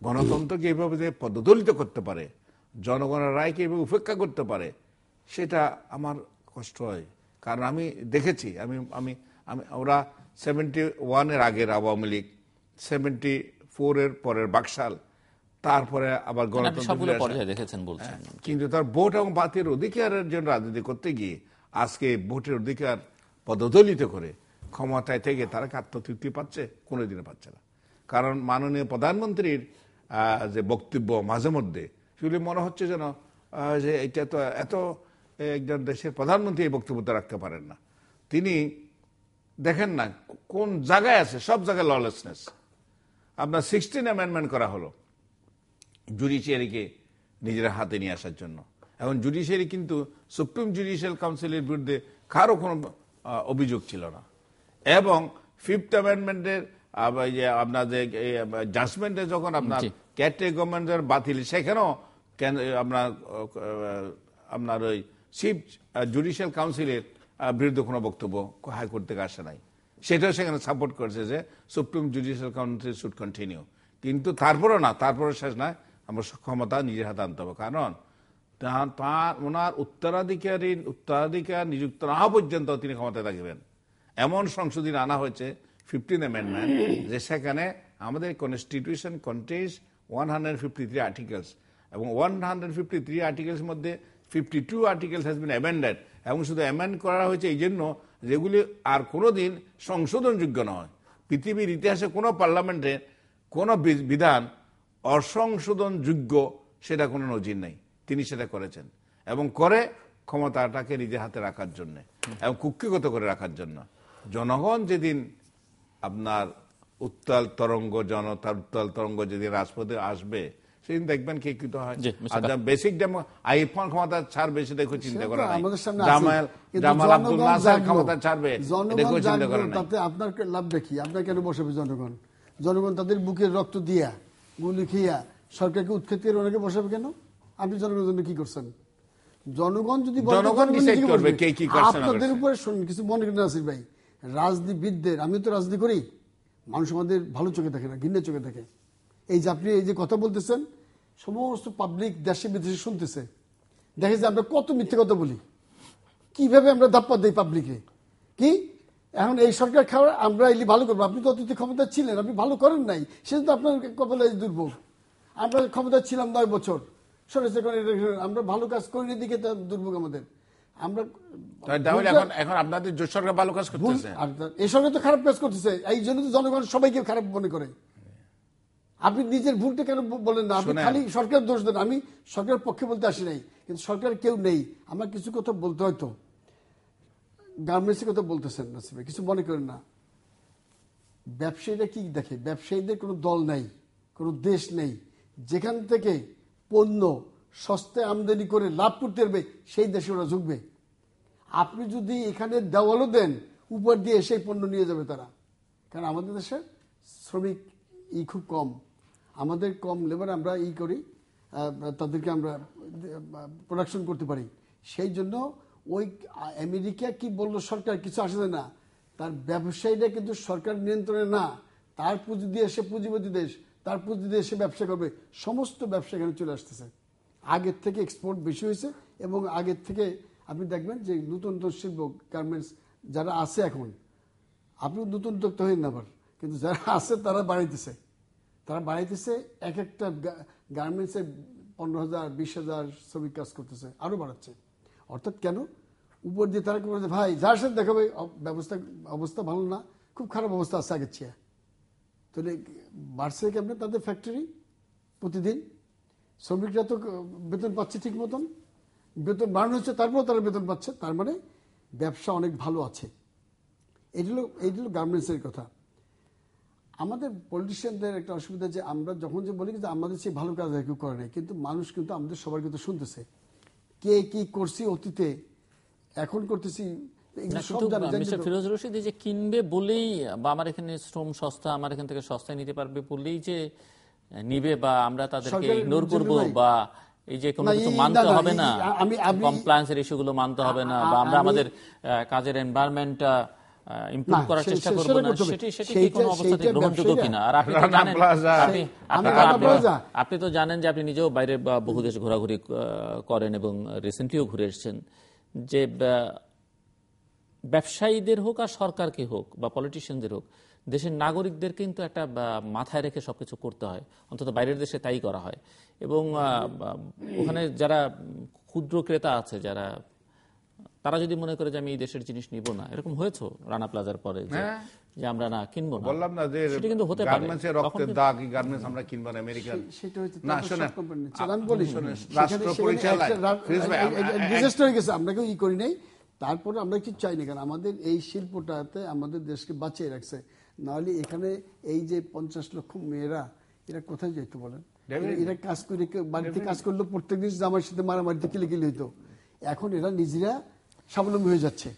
গণতন্ত্রকে এইভাবে যে পদদলিত করতে পারে, জনগণের রায়কে এইভাবে উপেক্ষা করতে পারে, সেটা আমার কষ্ট হয়। কারণ আমি দেখেছি, আমি আমি আমি ওরা 71-এর আগের আওয়ামী লীগ, 74-এর পরের বাকশাল, তারপরে আবার গণতন্ত্র দেখেছেন বলছেন, কিন্তু তার ভোট এবং বাতির অধিকারের জন্য রাজনীতি করতে গিয়ে আজকে ভোটের অধিকার পদদলিত করে ক্ষমতায় থেকে তারা আত্মতৃপ্তি পাচ্ছে, কোনোদিনও পাচ্ছে না। কারণ মাননীয় প্রধানমন্ত্রীর যে বক্তব্য মাঝে মধ্যে সেগুলি মনে হচ্ছে যেন যে এটা তো এত একজন দেশের প্রধানমন্ত্রী এই বক্তব্যটা রাখতে পারেন না। তিনি দেখেন না কোন জায়গায় আছে, সব জায়গায় ললেসনেস। আপনার 16 অ্যামেন্ডমেন্ট করা হলো জুডিশিয়ারিকে নিজের হাতে নিয়ে আসার জন্য। এখন জুডিশিয়ারি কিন্তু সুপ্রিম জুডিশিয়াল কাউন্সিলের বিরুদ্ধে কারো কোনো অভিযোগ ছিল না। এবং 5th অ্যামেন্ডমেন্টের আপনাদের জাজমেন্টে যখন আপনার ক্যাটে গভর্নমেন্টের বাতিল, সেখানেও আপনার ওই চিফ জুডিশিয়াল কাউন্সিলের বিরুদ্ধে কোনো বক্তব্য হাইকোর্ট থেকে আসে নাই। সেটাও সেখানে সাপোর্ট করেছে যে supreme judicial council should continue. কিন্তু তারপরেও না, তারপরে শেষ নয়, আমরা ক্ষমতা নিজের হাতে আনতে হবে। কারণ ওনার উত্তরাধিকার নিযুক্ত না হওয়া পর্যন্ত তিনি ক্ষমতায় থাকবেন। এমন সংশোধনী আনা হয়েছে 15th অ্যামেন্ডমেন্ট, যে সেখানে আমাদের কনস্টিটিউশন কন্টেইনস 153 আর্টিকেলস, এবং 153 আর্টিকেলস মধ্যে 52 আর্টিকেলস হ্যাজ বিন অ্যামেন্ডেড, এবং শুধু অ্যামেন্ড করা হয়েছে এই জন্য যেগুলি আর কোনোদিন সংশোধনযোগ্য নয়। পৃথিবীর ইতিহাসে কোনো পার্লামেন্টে কোনো বিধান অসংশোধনযোগ্য সেটা কোনো নজির নেই। তিনি সেটা করেছেন, এবং করে ক্ষমতাটাকে নিজের হাতে রাখার জন্য এবং কুক্ষিগত করে রাখার জন্য। জনগণ যেদিন আপনার উত্তাল তরঙ্গ, জনতার উত্তাল তরঙ্গ যেদিন রাজপথে আসবে, সেদিন দেখবেন কে কি হয়। বেসিক আইফোন ক্ষমতা ছাড়বে সেটা দেখো চিন্তা করা নাই। জামাল আব্দুল নাসের ক্ষমতা ছাড়বে দেখো চিন্তা করা নাই। তাতে আপনার লাভটা কি? আপনার কেন বসাবে জনগণ? জনগণ তাদের বুকের রক্ত দিয়া, গুলি খেয়া সরকারকে উৎখাত করে ওনাকে বসাবে কেন? আপনি জনগণের জন্য কি করছেন? জনগণ যদি আপনাদের উপরে কিছু মনে করেন নাসির ভাই, রাজনীতিবিদদের, আমি তো রাজনীতি করি, মানুষ আমাদের ভালো চোখে দেখে না, ঘৃণার চোখে দেখে। এই যে আপনি এই যে কথা বলতেছেন, সমস্ত পাবলিক দেশে বিদেশে শুনতেছে, দেখে যে আমরা কত মিথ্যে কথা বলি, কিভাবে আমরা ধাপ্পা দিই পাবলিকে। কি এখন এই সরকার খাওয়া আমরা এলি ভালো করবো? আপনি তো অতীতে ক্ষমতা ছিলেন, আপনি ভালো করেন নাই, সেটা তো আপনার কপালে দুর্ভোগ। আমরা ক্ষমতা ছিলাম 9 বছর, আমরা ভালো কাজ করিনি দিকে তার দুর্ভোগ আমাদের। আমরা এখন আপনাদের সরকার ভালো কাজ করতেছে, এই সরকার তো খারাপ কাজ করতেছে, এই জন্য তো জনগণ সবাইকে খারাপ মনে করে। আপনি নিজের ভুলটা কেন বলেন না? আপনি খালি সরকার দোষ দেন। আমি সরকারের পক্ষে বলতে আসি নাই, কিন্তু সরকার কেউ নেই, আমার কিছু কথা বলতে হয়তো। গার্মেন্টসের কথা বলতেছেন নাসির, কিছু মনে করেন না। ব্যবসায়ীরা কি দেখে? ব্যবসায়ীদের কোনো দল নাই, কোনো দেশ নেই যেখান থেকে পণ্য সস্তায় আমদানি করে লাভ করতে পারবে সেই দেশে ওরা ঝুঁকবে। আপনি যদি এখানে দেওয়ালও দেন, উপর দিয়ে সেই পণ্য নিয়ে যাবে তারা। কারণ আমাদের দেশে শ্রমিক খুব কম, আমাদের কম লেবার, আমরা করি, তাদেরকে আমরা প্রোডাকশন করতে পারি। সেই জন্য ওই আমেরিকা কি বললো, সরকার কিছু আসে না, তার ব্যবসায়ীরা কিন্তু সরকার নিয়ন্ত্রণে না, তার পুঁজি দিয়ে সে পুঁজিপতি দেশ, তার পুঁজি দিয়ে সে ব্যবসা করবে। সমস্ত ব্যবসা এখানে চলে আসতেছে। আগের থেকে এক্সপোর্ট বেশি হয়েছে এবং আগের থেকে আপনি দেখবেন যে নতুন নতুন শিল্প গার্মেন্টস যারা আছে এখন, আপনি নতুন উদ্যোক্তা হয়ে না আবার, কিন্তু যারা আছে তারা বাড়াইতেছে এক একটা গার্মেন্টসে 15,000 20,000 শ্রমিক কাজ করতেছে, আরো বাড়াচ্ছে। অর্থাৎ কেন? উপর দিয়ে তারা কি বলছে, ভাই যার সাথে দেখাবে অবস্থা ভালো না, খুব খারাপ অবস্থা আছে আগের চেয়ে। তাহলে বাড়ছে কেমন তাদের ফ্যাক্টরি? প্রতিদিন শ্রমিকরা তো বেতন পাচ্ছে ঠিক মতন, বেতন বাড়ানো হচ্ছে, তারপরেও তারা বেতন পাচ্ছে, তার মানে ব্যবসা অনেক ভালো আছে। এইগুলো গার্মেন্টসের কথা। আমাদের পলিটিশিয়ানদের একটা অসুবিধা যে আমরা যখন যে বলি যে আমাদের চেয়ে ভালো কাজ কেউ করে নাই, কিন্তু মানুষ কিন্তু আমাদের সবার কিন্তু শুনতেছে, কে কি করছি অতীতে, এখন করতেছি। ফিরোজ রশিদ যে কিনবে বলেই, বা আমার এখানে শ্রম সস্তা, আমার এখান থেকে সস্তায় নিতে পারবে বলেই যে নিবে, বা আমরা তাদেরকে ইগনোর করব, বা এই যে কোনো কিছু মানতে হবে না, কমপ্লায়েন্সের ইস্যুগুলো মানতে হবে না, বা আমরা আমাদের কাজের এনভায়রনমেন্টটা ইমপ্রুভ করার চেষ্টা করব না, সেটি কি কোনো অবস্থাতে গ্রহণযোগ্য কিনা? আর আপনি তো জানেন যে আপনি নিজেও বাইরে বহু দেশ ঘোরাঘুরি করেন এবং রিসেন্টলিও ঘুরে এসেছেন, যে ব্যবসায়ীদের হোক আর সরকারকে হোক বা পলিটিশিয়ানদের হোক, দেশের নাগরিকদের কিন্তু একটা মাথায় রেখে সবকিছু করতে হয়, অন্তত বাইরের দেশে তাই করা হয়। এবং ওখানে যারা ক্ষুদ্র ক্রেতা আছে, যারা, তারা যদি মনে করে যে আমি এই দেশের জিনিস নিব না, এরকম হয়েছে রানা প্লাজার পরে যে আমরা না কিনবো না, বললাম না যে সেটা কিন্তু হতে পারে। গার্মেন্টসের রক্তের দাগ, এই গার্মেন্টস আমরা কিনবো না আমেরিকান, সেটা হচ্ছে না শুনেন, আমি বলি রাষ্ট্র পরিচালনায় ডিজাস্টার হয়ে গেছে, আমরা কেউ করি নাই, তারপরে আমরা কিছু চাই না। কারণ আমাদের এই শিল্পটাতে আমাদের দেশকে বাঁচিয়ে রাখছে, নাহলে এখানে এই যে 50 লক্ষ মেয়েরা, এরা কোথায় যাইতো বলেন? এরা কাজ করে, বাড়িতে কাজ করলো, প্রত্যেকদিন জামার সাথে মারামারিতে কিলিকিলি হইতো। এখন এরা নিজেরা স্বাবলম্বী হয়ে যাচ্ছে।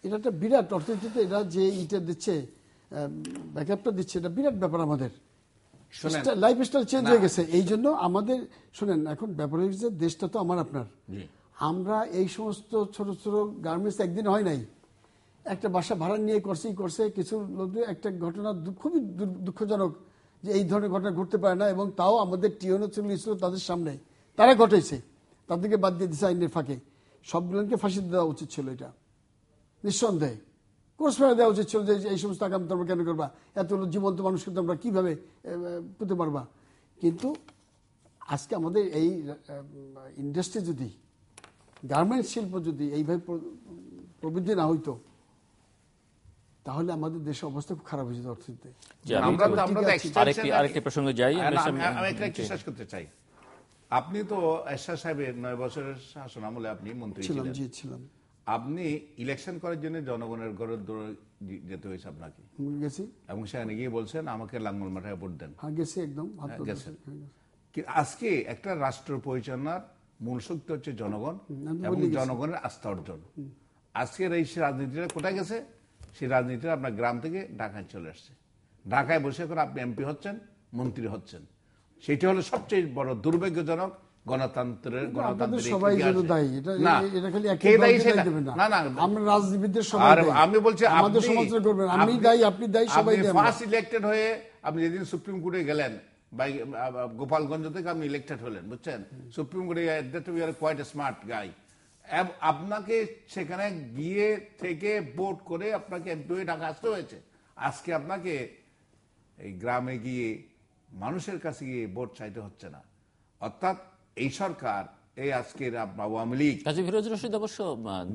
এটা একটা বিরাট অর্থনীতিতে এরা যে ইটা দিচ্ছে, ব্যাকআপটা দিচ্ছে, এটা বিরাট ব্যাপার। আমাদের লাইফস্টাইল চেঞ্জ হয়ে গেছে। এই জন্য আমাদের, শোনেন, এখন ব্যাপার হয়ে গেছে, দেশটা তো আমার আপনার। আমরা এই সমস্ত ছোট ছোট গার্মেন্টস একদিন হয় নাই, একটা বাসা ভাড়া নিয়ে করছে কিছু লোক। একটা ঘটনা খুবই দুঃখজনক যে এই ধরনের ঘটনা ঘটতে পারে না, এবং তাও আমাদের টিওনো ছিল তাদের সামনে, তারা ঘটেছে, তাদেরকে বাদ দিয়ে দিচ্ছে আইনের ফাঁকে। সবগুলোকে ফাঁসি দেওয়া উচিত ছিল, এটা নিঃসন্দেহে কোর্স ফেরা দেওয়া উচিত ছিল, যে এই সমস্ত আগাম তোমরা কেন করবা, এতগুলো জীবন্ত মানুষকে তোমরা কিভাবে পেতে পারবা। কিন্তু আজকে আমাদের এই ইন্ডাস্ট্রি যদি, গার্মেন্টস শিল্প যদি এইভাবে প্রবৃদ্ধি না হইতো, তাহলে আমাদের দেশের অবস্থা খুব খারাপ হয়েছে অর্থনীতিতে। আরেকটি প্রসঙ্গে যাই, আমি একটু শেষ করতে চাই। আপনি তো এরশাদ সাহেবের 9 বছরের শাসন আমলে আপনি মন্ত্রী ছিলেন, আপনি ইলেকশন করার জন্য জনগণের ঘরের দৌড়ে যেতে হয়েছে আপনাকে, গেছি, এবং সেখানে গিয়ে বলছেন আমাকে লাঙ্গল মাথায় ভোট দেন। হ্যাঁ গেছি, একদম গেছেন। আজকে একটা রাষ্ট্র পরিচালনার মূল শক্তি হচ্ছে জনগণ এবং জনগণের আস্থা অর্জন। আজকের এই রাজনীতিটা কোথায় গেছে? সেই রাজনীতিটা আপনার গ্রাম থেকে ঢাকায় চলে আসছে। ঢাকায় বসে করে আপনি এমপি হচ্ছেন, মন্ত্রী হচ্ছেন। সেটা হলো সবচেয়ে বড় দুর্ভাগ্যজনক গণতন্ত্রের আমি বলছি। আমি দায়ী, আপনি দায়ী, সবাই ফার্স্ট ইলেক্টেড হয়ে আপনি যেদিন সুপ্রিম কোর্টে গেলেন, গোপালগঞ্জ থেকে আপনি ইলেক্টেড হলেন, বুঝছেন, সুপ্রিম কোর্টে কোয়াইট স্মার্ট গাই। আপনাকে সেখানে গিয়ে থেকে ভোট করে আপনাকে এমপি হয়ে ঢাকা আসতে হয়েছে। আজকে আপনাকে এই গ্রামে গিয়ে মানুষের কাছে গিয়ে ভোট চাইতে হচ্ছে না। অর্থাৎ এই সরকার, এই আজকের আওয়ামী লীগ, কাজী ফিরোজ রশিদ অবশ্য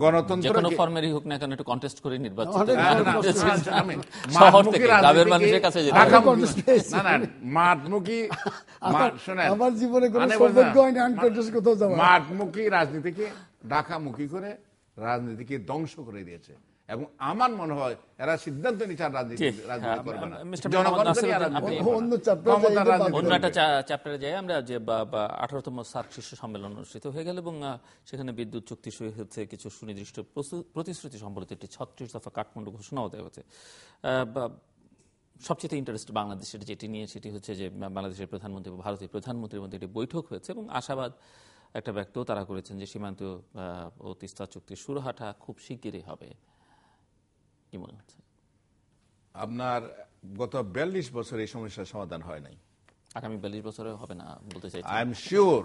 গণতন্ত্র কোনো ফর্মেরই হোক না কেন একটু কন্টেস্ট করে নির্বাচিত, মাঠমুখী রাজনীতিকে ঢাকামুখী করে রাজনীতিকে ধ্বংস করে দিয়েছে। এবং আমার মনে হয় এরা সিদ্ধান্ত নিচ্ছে রাজনীতি করবে না, মিস্টার জনগণকে নিয়ে রাজনীতি করবে না। অন্য একটা চ্যাপ্টারে যাই আমরা, যে 18তম সার্ক শীর্ষ সম্মেলন অনুষ্ঠিত হয়ে গেল এবং সেখানে বিদ্যুৎ চুক্তি সই হচ্ছে, কিছু সুনির্দিষ্ট প্রতিশ্রুতি সম্বলিত একটি 36 দফা কাঠমান্ডু ঘোষণাও দেওয়া হচ্ছে। সবচেয়ে ইন্টারেস্ট বাংলাদেশের যেটি নিয়ে, সেটি হচ্ছে যে বাংলাদেশের প্রধানমন্ত্রী এবং ভারতীয় প্রধানমন্ত্রীর মধ্যে একটি বৈঠক হয়েছে এবং আশাবাদ একটা ব্যক্ত তারা করেছেন যে সীমান্ত ও তিস্তা চুক্তির সুরাহাটা খুব শিগগিরই হবে। কি মনে হচ্ছে আপনার? গত 42 বছর এই সমস্যার সমাধান হয় নাই, আগামী 42 বছরে হবে না বলতে চাই। আই এম শিওর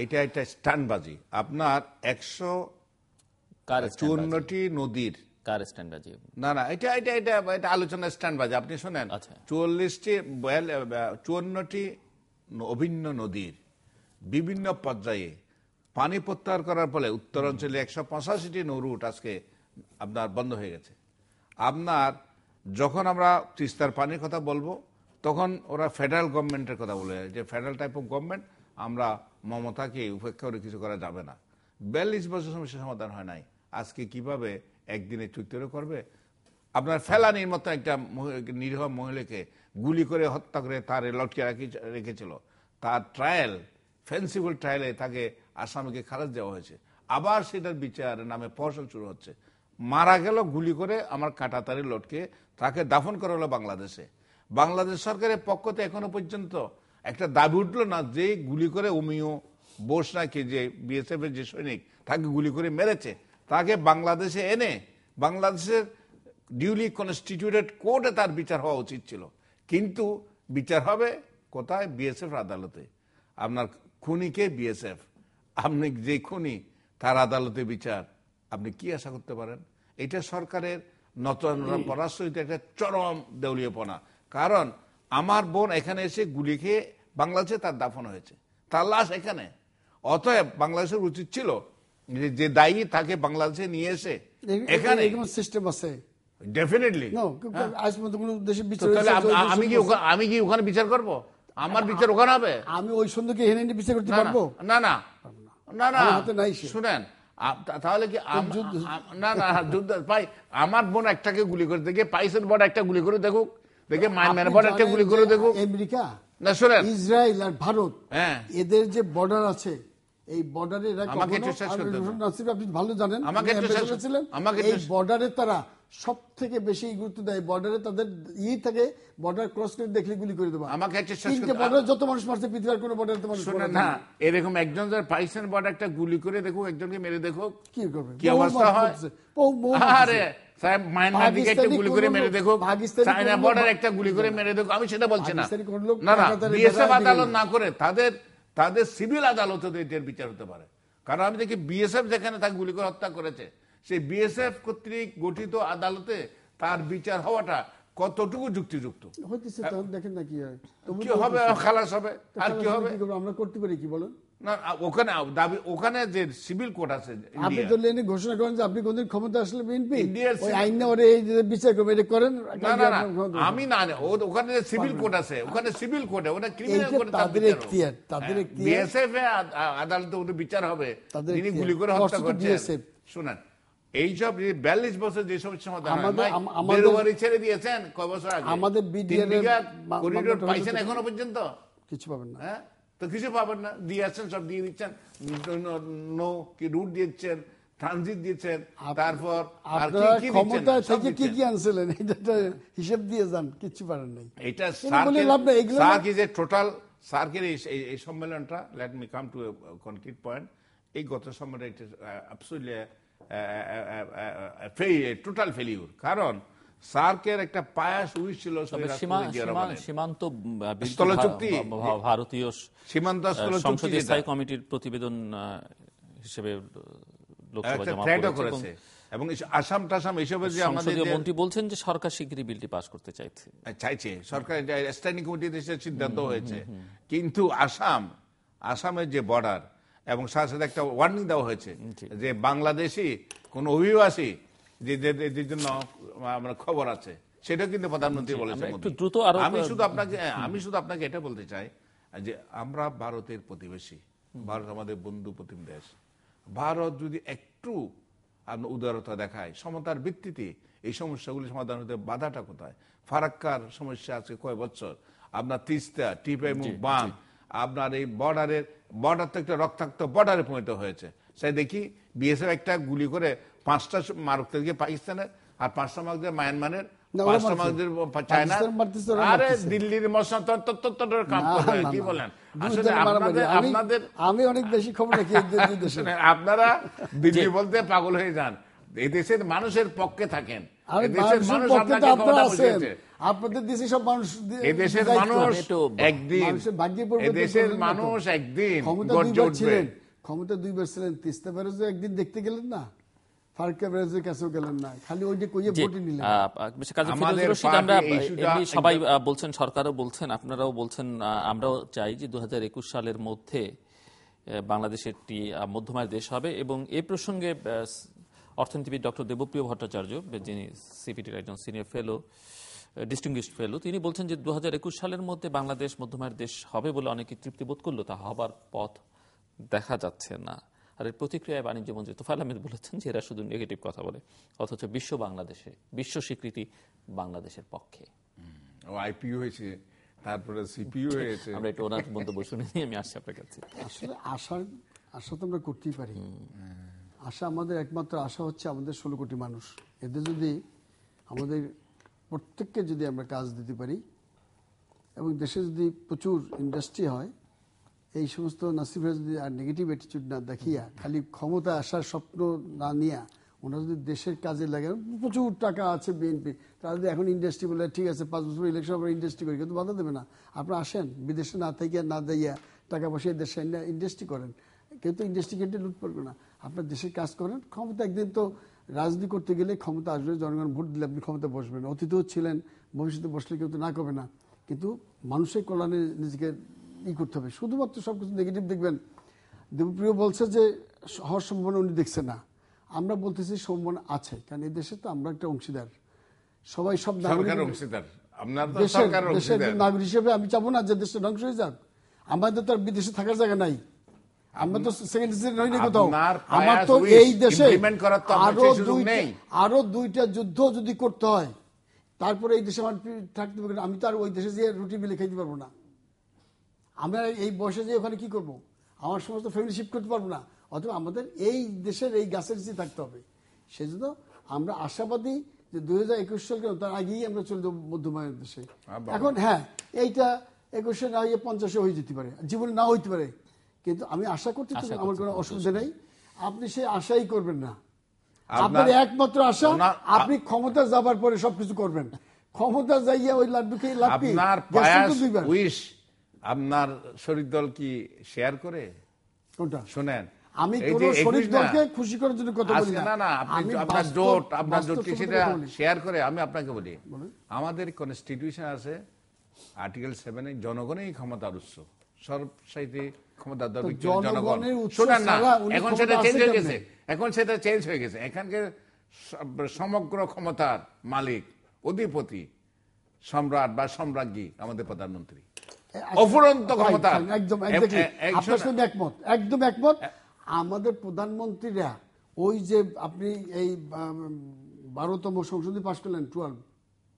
এটা একটা স্ট্যান্ডবাজি। আপনার 154টি নদীর কার স্ট্যান্ডবাজি? না না, এটা এটা এটা এটা আলোচনা স্ট্যান্ডবাজি। আপনি শোনেন, 54টি অভিন্ন নদীর বিভিন্ন পর্যায়ে পানি প্রত্যাহার করার ফলে উত্তরাঞ্চলে 185টি নৌরুট আজকে আপনার বন্ধ হয়ে গেছে। আপনার যখন আমরা তিস্তার পানির কথা বলবো তখন ওরা ফেডারেল গভর্নমেন্টের কথা বলে, যে ফেডারেল টাইপ অফ গভর্নমেন্ট, আমরা মমতাকে উপেক্ষা করে কিছু করা যাবে না। 42 বছর সমস্যার সমাধান হয় নাই, আজকে কিভাবে একদিনে চুক্তিও করবে? আপনার ফেলানির মতো একটা নিরীহ মহিলাকে গুলি করে হত্যা করে তার লটকে রেখেছিল, তার ট্রায়াল, ফেন্সিবল ট্রায়ালে তাকে আসামিকে খালাস দেওয়া হয়েছে, আবার সেটার বিচারের নামে প্রহসন শুরু হচ্ছে। মারা গেল গুলি করে আমার কাঁটাতারের লটকে, তাকে দাফন করা হলো বাংলাদেশে। বাংলাদেশ সরকারের পক্ষ থেকে এখনো পর্যন্ত একটা দাবি উঠলো না যে গুলি করে অমিয় বোস নাকি, যে বিএসএফ এর যে সৈনিক তাকে গুলি করে মেরেছে, তাকে বাংলাদেশে এনে বাংলাদেশের ডিউলি কনস্টিটিউটেড কোর্টে তার বিচার হওয়া উচিত ছিল। কিন্তু বিচার হবে কোথায়? বিএসএফ আদালতে। আপনার খুনিকে বিএসএফ, আপনি যে খুনি তার আদালতে বিচার, আপনি কি আশা করতে পারেন? এটা সরকারের নতুন পরাশ্রিত একটা চরম দেউলিয়াপনা। কারণ আমার বোন এখানে এসে গুলি খেয়ে বাংলাদেশে তার দাফন হয়েছে, তার লাশ এখানে। অতএব বাংলাদেশের উচিত ছিল যে দায়ী তাকে বাংলাদেশে নিয়ে এসে এখানে সিস্টেম আছে ডেফিনেটলি। আমি কি ওখানে বিচার করব? আমার বিচার ওখানে হবে? আমি ওই সন্ধ্যে এনে বিচার করতে পারবো? না না না না, শুনেন, তাহলে কি না না যুদ্ধ ভাই, আমার বোন একটাকে গুলি করে দেখে, পাইসের বড় একটা গুলি করে দেখুক, দেখে মায়ানমার বড় একটা গুলি করে দেখুক। আমেরিকা, না শুনেন, ইসরায়েল আর ভারত, হ্যাঁ, এদের যে বর্ডার আছে, এই বর্ডারে আপনি ভালো জানেন, এই বর্ডারে তারা সব থেকে বেশি গুরুত্ব দেয়। বর্ডারে তাদের থাকে, বর্ডার ক্রস করে দেখলে গুলি করে দেবো। আমাকে বর্ডার যত মানুষ মারছে পৃথিবীর কোনো বর্ডারে তো মানুষ না, এরকম একজন পাইসেন বর্ডার একটা গুলি করে দেখুক, একজনকে মেরে দেখুক, কি করবে, কি অবস্থা হয়। আরে সাহেব, মায়ানমার দিকে একটা গুলি করে মেরে দেখুক, চায়না বর্ডার একটা গুলি করে মেরে দেখুক, আমি সেটা বলছি না। না না, বিএসএফ আদালত না করে তাদের সিভিল আদালতে এটার বিচার হতে পারে। কারণ আমি দেখি বিএসএফ যেখানে তাকে গুলি করে হত্যা করেছে, সেই বিএসএফ কর্তৃক গঠিত আদালতে তার বিচার হওয়াটা কতটুকু যুক্তিযুক্ত দেখেন না। কি হয়, কি হবে? খালাস হবে, আর কি হবে? আমরা করতে পারি কি বলেন? না, ওখানে দাবি, ওখানে যে সিভিল কোর্ট আছে, আপনি তো লেনে ঘোষণা করেন যে আপনি কোনদিন ক্ষমতা আসলে বিএনপি ওই আইন না ওরে এই যে বিচার করবে, এটা করেন। না না না, আমি না, ওখানে যে সিভিল কোর্ট আছে, ওখানে সিভিল কোর্টে, ওটা ক্রিমিনাল কোর্টে তাদের এখতিয়ার, তাদের এখতিয়ার। বিএসএফ এ আদালতে ওদের বিচার হবে, যিনি গুলি করে হত্যা করছেন। শুনেন, এইসব 42 বছর যে সমস্যা সমাধান বেরোবারি ছেড়ে দিয়েছেন কয় বছর আগে, আমাদের বিডিআর করিডোর পাইছেন এখনো পর্যন্ত? কিছু পাবেন না। হ্যাঁ, তো কিছু পাবেন না, দিয়ে আসছেন, সব দিয়ে দিচ্ছেন, নো কি রুট দিচ্ছেন, ট্রানজিট দিচ্ছেন, তারপর আর কি ক্ষমতা থেকে কি কি আনছিলেন এটা হিসাব দিয়ে যান, কিছু পারেন নাই। এটা সার্ক ইজ এ টোটাল, সার্কের এই সম্মেলনটা, let me come to concrete point, এই গত সম্মেলন এটা অ্যাবসলিউটলি টোটাল ফেলিউর। কারণ সার্কের একটা পায়াস উইশ ছিল সীমান্ত চুক্তি, ভারতীয় সীমান্ত সংসদীয় স্থায়ী কমিটির প্রতিবেদন হিসেবে লোকসভা জমা করেছে, এবং আসাম টাসাম এইসবের যে আমাদের মন্ত্রী বলছেন যে সরকার শিগগিরই বিলটি পাস করতে চাইছে, সরকার স্ট্যান্ডিং কমিটিতে সিদ্ধান্ত হয়েছে। কিন্তু আসামের যে বর্ডার, এবং সাথে সাথে একটা ওয়ার্নিং দেওয়া হয়েছে যে বাংলাদেশি কোন অভিবাসী যে জন্য আমরা খবর আছে, সেটা কিন্তু প্রধানমন্ত্রী বলেছেন। আমি শুধু আপনাকে এটা বলতে চাই যে আমরা ভারতের প্রতিবেশী, ভারত আমাদের বন্ধু প্রতিম দেশ। ভারত যদি একটু আপনার উদারতা দেখায়, সমতার ভিত্তিতে এই সমস্যাগুলি সমাধান হতে বাধাটা কোথায়? ফারাক্কার সমস্যা আছে কয় বছর, আপনার তিস্তা, টিপাইমুখ বাঁধ, আপনার এই বর্ডার তো একটা রক্তাক্ত বর্ডারে পরিণত হয়েছে। সেই দেখি বিএসএফ একটা গুলি করে 5টা মারুকতে গিয়ে পাকিস্তানের, আর 5টা মারুকতে মায়ানমারের, 5টা মারুকদের চায়না, আরে দিল্লির মশলা কাম করবে। কি বলেন? আসলে আপনাদের আমি অনেক বেশি খবর রাখি আপনারা দিল্লি বলতে পাগল হয়ে যান, এই দেশের মানুষের পক্ষে থাকেন। এদেশের মানুষ আপনাকে ক্ষমতা বসিয়েছে, আপনাদের দেশে সব মানুষ, এদেশের মানুষ একদিন, এদেশের মানুষ একদিন গর্জে উঠবে। ক্ষমতা 2বার ছিলেন, তিস্তা ব্যারেজও একদিন দেখতে গেলেন না, ফারাক্কা ব্যারেজের কাছেও গেলেন না, খালি ওই যে কইয়ে ভোটই নিলেন। সবাই বলছেন, সরকারও বলছেন, আপনারাও বলছেন, আমরাও চাই যে 2021 সালের মধ্যে বাংলাদেশ একটি মধ্যমায়ের দেশ হবে। এবং এই প্রসঙ্গে অর্থনীতিবিদ ডক্টর দেবপ্রিয় ভট্টাচার্য, যিনি সিপিটির একজন সিনিয়র ফেলো, ডিস্টিংগুইশড ফেলো, তিনি বলছেন যে 2021 সালের মধ্যে বাংলাদেশ মধ্যমায়ের দেশ হবে বলে অনেকে তৃপ্তি বোধ করলো, তা হবার পথ দেখা যাচ্ছে না। আর এর প্রতিক্রিয়ায় বাণিজ্য মন্ত্রী তোফায়েল আহমেদ বলেছেন যে এরা শুধু নেগেটিভ কথা বলে, অথচ বিশ্ব স্বীকৃতি বাংলাদেশের পক্ষে। আইপিও হয়েছে, তারপরে সিপিও হয়েছে। আমরা একটু ওনার মন্তব্য শুনে নিয়ে আমি আসছি আপনার কাছে। আসলে আশা তো আমরা করতেই পারি। আশা, আমাদের একমাত্র আশা হচ্ছে আমাদের 16 কোটি মানুষ, এদের যদি আমাদের প্রত্যেককে যদি আমরা কাজ দিতে পারি এবং দেশে যদি প্রচুর ইন্ডাস্ট্রি হয়, এই সমস্ত নাসিবরা যদি আর নেগেটিভ অ্যাটিটিউড না দেখিয়া, খালি ক্ষমতা আসার স্বপ্ন না নিয়া, ওনারা যদি দেশের কাজে লাগে, প্রচুর টাকা আছে বিএনপি, তারা যদি এখন ইন্ডাস্ট্রি বলে ঠিক আছে 5 বছর ইলেকশন আমরা ইন্ডাস্ট্রি করি, কিন্তু বাধা দেবে না, আপনারা আসেন, বিদেশে না থেকে না দেইয়া টাকা পয়সা দেশে ইন্ডাস্ট্রি করেন, কিন্তু ইন্ডাস্ট্রি কেটে লুট করবে না, আপনার দেশের কাজ করেন। ক্ষমতা একদিন তো রাজনীতি করতে গেলে ক্ষমতা আসবে, জনগণ ভোট দিলে আপনি ক্ষমতা বসবেন, অতীতেও ছিলেন, ভবিষ্যতে বসলে কেউ তো না করবে না, কিন্তু মানুষের কল্যাণে নিজেকে করতে হবে। শুধুমাত্র সবকিছু নেগেটিভ দেখবেন। দেবপ্রিয় বলছে যে হওয়ার সম্ভাবনা উনি দেখছে না, আমরা বলতেছি সম্ভাবনা আছে, কারণ এই দেশে তো আমরা একটা অংশীদার, সবাই সব দেশের নাগরিক হিসেবে আমি চাবো না যে দেশটা ধ্বংস হয়ে যাক। আমাদের তো আর বিদেশে থাকার জায়গা নাই, আমরা তো সেকেন্ড সিজন হইনি কোথাও। আমার তো এই দেশে আরো 2টা যুদ্ধ যদি করতে হয়, তারপরে এই দেশে আমার থাকতে পারবে, আমি তো আর ওই দেশে যেয়ে রুটি মিলে খাইতে পারবো না। আমরা এই বয়সে যে ওখানে কি করব, আমার সমস্ত ফ্যামিলি শিফট করতে পারবো না, অথবা আমাদের এই দেশের এই গাছের নিচে থাকতে হবে। সেজন্য আমরা আশাবাদী যে 2021 সাল কেন, তার আগেই আমরা চলে যাবো মধ্যমায়ের দেশে। এখন হ্যাঁ, এইটা 21 না হয়ে 50 হয়ে যেতে পারে, জীবনে না হইতে পারে, কিন্তু আমি আশা করতে আমার কোনো অসুবিধা নেই। আপনি সেই আশাই করবেন না, আপনার একমাত্র আশা আপনি ক্ষমতা যাবার পরে সবকিছু করবেন। ক্ষমতা যাইয়া ওই লাড্ডু খেয়ে লাভ কি? আপনার শরীর দল কি শেয়ার করে? কোনটা? শুনেন, আমি কোন শরীর দলকে খুশি করার জন্য কথা বলি না। না, আপনার জোট কি সেটা শেয়ার করে? আমি আপনাকে বলি, আমাদের কনস্টিটিউশন আছে আর্টিকেল 7 এ জনগণই ক্ষমতার উৎস, সর্বসাইতে ক্ষমতার দরকার জনগণ। শুনেন না, এখন সেটা চেঞ্জ হয়ে গেছে, এখানকার সমগ্র ক্ষমতার মালিক, অধিপতি, সম্রাট বা সম্রাজ্ঞী আমাদের প্রধানমন্ত্রী, অফুরন্ত ক্ষমতা। একদম একমত। আমাদের প্রধানমন্ত্রীরা ওই যে আপনি এই 12তম সংসদে পাশ করলেন 12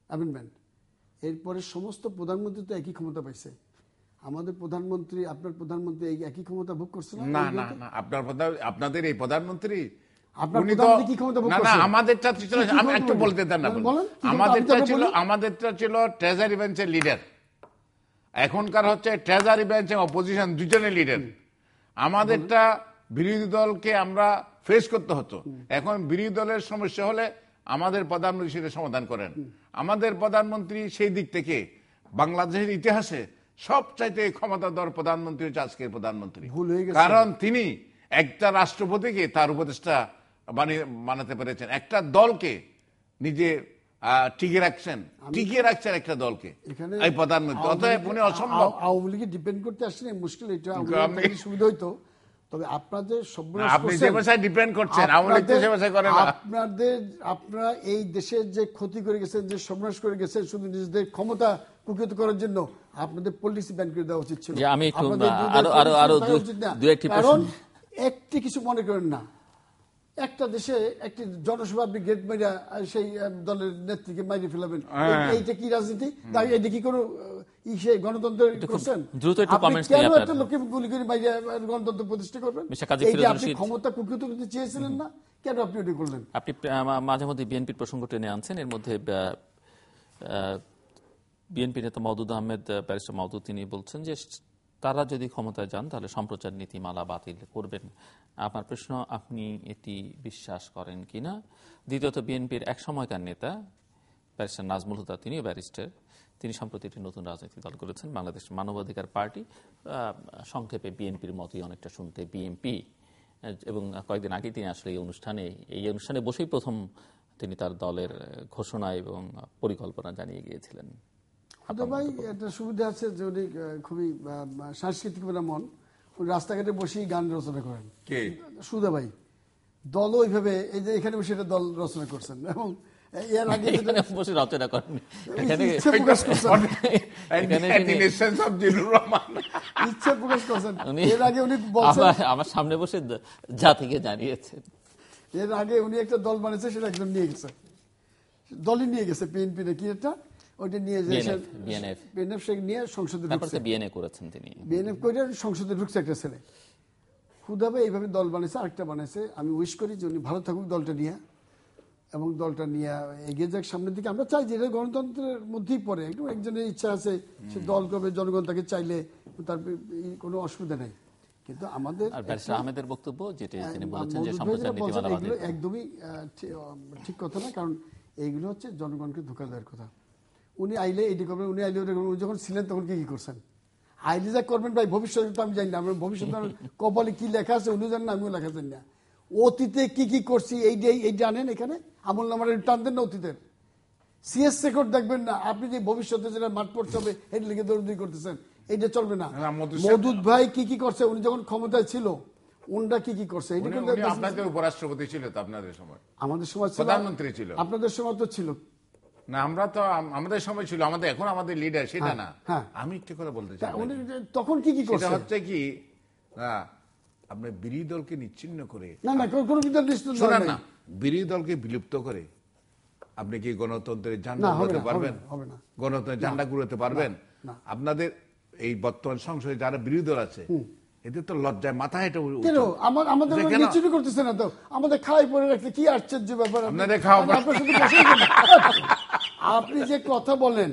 অ্যামেন্ডমেন্ট, এরপরে সমস্ত প্রধানমন্ত্রী তো একই ক্ষমতা পাইছে। আমাদের প্রধানমন্ত্রী, আপনার প্রধানমন্ত্রী এই একই ক্ষমতা ভোগ করছে না? না, আপনাদের এই প্রধানমন্ত্রী আমাদেরটা ছিল ট্রেজারি বেঞ্চের লিডার, এখনকার হচ্ছে ট্রেজারি বেঞ্চ এবং অপোজিশন দুজনের লিডার। আমাদেরটা বিরোধী দলকে আমরা ফেস করতে হতো, এখন বিরোধী দলের সমস্যা হলে আমাদের প্রধানমন্ত্রী সেটা সমাধান করেন। আমাদের প্রধানমন্ত্রী সেই দিক থেকে বাংলাদেশের ইতিহাসে সবচাইতে ক্ষমতাধর প্রধানমন্ত্রী হচ্ছে আজকের প্রধানমন্ত্রী, কারণ তিনি একটা রাষ্ট্রপতিকে তার উপদেষ্টা বানাতে পেরেছেন, একটা দলকে নিজে টিকিয়ে রাখছেন একটা দলকে, এই প্রধানমন্ত্রী। অতএব উনি অসম্ভব। আওয়ামী লীগে ডিপেন্ড করতে আসছেন, এই মুশকিল এটা সুবিধা হইতো। তবে আপনাদের আপনারা এই দেশের যে ক্ষতি করে গেছেন, যে সর্বনাশ করে গেছেন, শুধু নিজেদের ক্ষমতা কুক্ষিত করার জন্য আপনাদের পলিসি ব্যান করে দেওয়া উচিত ছিল। কারণ একটি কিছু মনে করেন না, একটা দেশে একটি জনসভা আপনি গেট মাইরা সেই দলের নেত্রীকে মাইরে ফেলাবেন, এইটা কি রাজনীতি? এটা কি কোনো গণতন্ত্র করছেন? কেন একটা লোককে গুলি করে মাইরে গণতন্ত্র প্রতিষ্ঠা করবেন? এইটা আপনি ক্ষমতা কুক্ষিত করতে চেয়েছিলেন না, কেন আপনি ওটা করলেন? আপনি মাঝে মধ্যে বিএনপির প্রসঙ্গ টেনে আনছেন। এর মধ্যে বিএনপি নেতা মওদুদ আহমেদ, ব্যারিস্টার মওদুদ, তিনি বলছেন যে তারা যদি ক্ষমতায় যান তাহলে সম্প্রচার নীতিমালা বাতিল করবেন। আপনার প্রশ্ন, আপনি এটি বিশ্বাস করেন কিনা? দ্বিতীয়ত, বিএনপির এক সময়কার নেতা ব্যারিস্টার নাজমুল হুদা, তিনিও ব্যারিস্টার, তিনি সম্প্রতি একটি নতুন রাজনৈতিক দল করেছেন, বাংলাদেশ মানবাধিকার পার্টি, সংক্ষেপে বিএনপির মতই অনেকটা শুনতে বিএমপি। এবং কয়েকদিন আগে তিনি আসলে এই অনুষ্ঠানে বসেই প্রথম তিনি তার দলের ঘোষণা এবং পরিকল্পনা জানিয়ে গিয়েছিলেন। ভাই একটা সুবিধা আছে যে উনি খুবই সাংস্কৃতিক মন, উনি রাস্তাঘাটে বসেই গান রচনা করেন। সুদা ভাই দল ওইভাবে এই যে এখানে বসে একটা দল রচনা করছেন, এবং এর আগে বসে রচনা করেন, ইচ্ছে প্রকাশ করছেন। এর আগে উনি আমার সামনে বসে জাতিকে জানিয়েছেন। এর আগে উনি একটা দল বানিয়েছে, সেটা একদম নিয়ে গেছে, দলই নিয়ে গেছে, বিএনপি নাকি একটা, ওইটা নিয়ে বিএনএফ নিয়ে সংসদে ঢুকছে, বিএনএ করেছেন তিনি, বিএনএফ করে সংসদে ঢুকছে একটা ছেলে। খুদাবে এইভাবে দল বানিয়েছে, আরেকটা বানিয়েছে। আমি উইশ করি যে উনি ভালো থাকুক দলটা নিয়ে, এবং দলটা নিয়ে এগিয়ে যাক সামনের দিকে। আমরা চাই যে এটা গণতন্ত্রের মধ্যেই পড়ে, একটু একজনের ইচ্ছা আছে সে দল করবে, জনগণ তাকে চাইলে তার কোনো অসুবিধা নেই। কিন্তু আমাদের আহমেদের বক্তব্য যেটা তিনি বলেছেন যে সম্প্রচার নীতিমালা বাতিল, একদমই ঠিক কথা না, কারণ এইগুলো হচ্ছে জনগণকে ধোঁকা দেওয়ার কথা। উনি আইলে এটি করবেন, উনি আইলে ওটা করবেন। উনি যখন ছিলেন তখন কি করছেন? আইলে যা করবেন ভাই, ভবিষ্যতে তো আমি জানি না, আমার ভবিষ্যতে কপালে কি লেখা আছে উনি জানেন না, আমিও লেখা জানি না। অতীতে কি করছি এই জানেন, এখানে আমল নামার টান দেন না অতীতের, সিএস রেকর্ড দেখবেন না। আপনি যে ভবিষ্যতে যেটা মাঠ পড়তে হবে এর লিগে দৌড়দৌড়ি করতেছেন, এইটা চলবে না। মওদুদ ভাই কি করছে, উনি যখন ক্ষমতায় ছিল উনরা কি করছে, আপনাদের উপরাষ্ট্রপতি ছিল তো আপনাদের সময়, আমাদের সময় প্রধানমন্ত্রী ছিল, আপনাদের সময় তো ছিল না। আমরা তো আমাদের সময় ছিল, আমাদের এখন আমাদের লিডার সেটা না। আমি একটু কথা বলতে চাই, তখন কি করছে হচ্ছে কি আপনি বিরোধী দলকে নিচ্ছিন্ন করে, না কোনো না বিরোধী দলকে বিলুপ্ত করে আপনি কি গণতন্ত্রের ঝান্ডা ঘুরাতে পারবেন? গণতন্ত্রের ঝান্ডা ঘুরাতে পারবেন? আপনাদের এই বর্তমান সংসদে যারা বিরোধী দল আছে এদের তো লজ্জায় মাথা হেঁটে আমাদের নিশ্চিত করতেছে না তো, আমাদের খাওয়াই পরে রাখতে কি আশ্চর্য ব্যাপার। আপনাদের খাওয়া, আপনি যে কথা বলেন,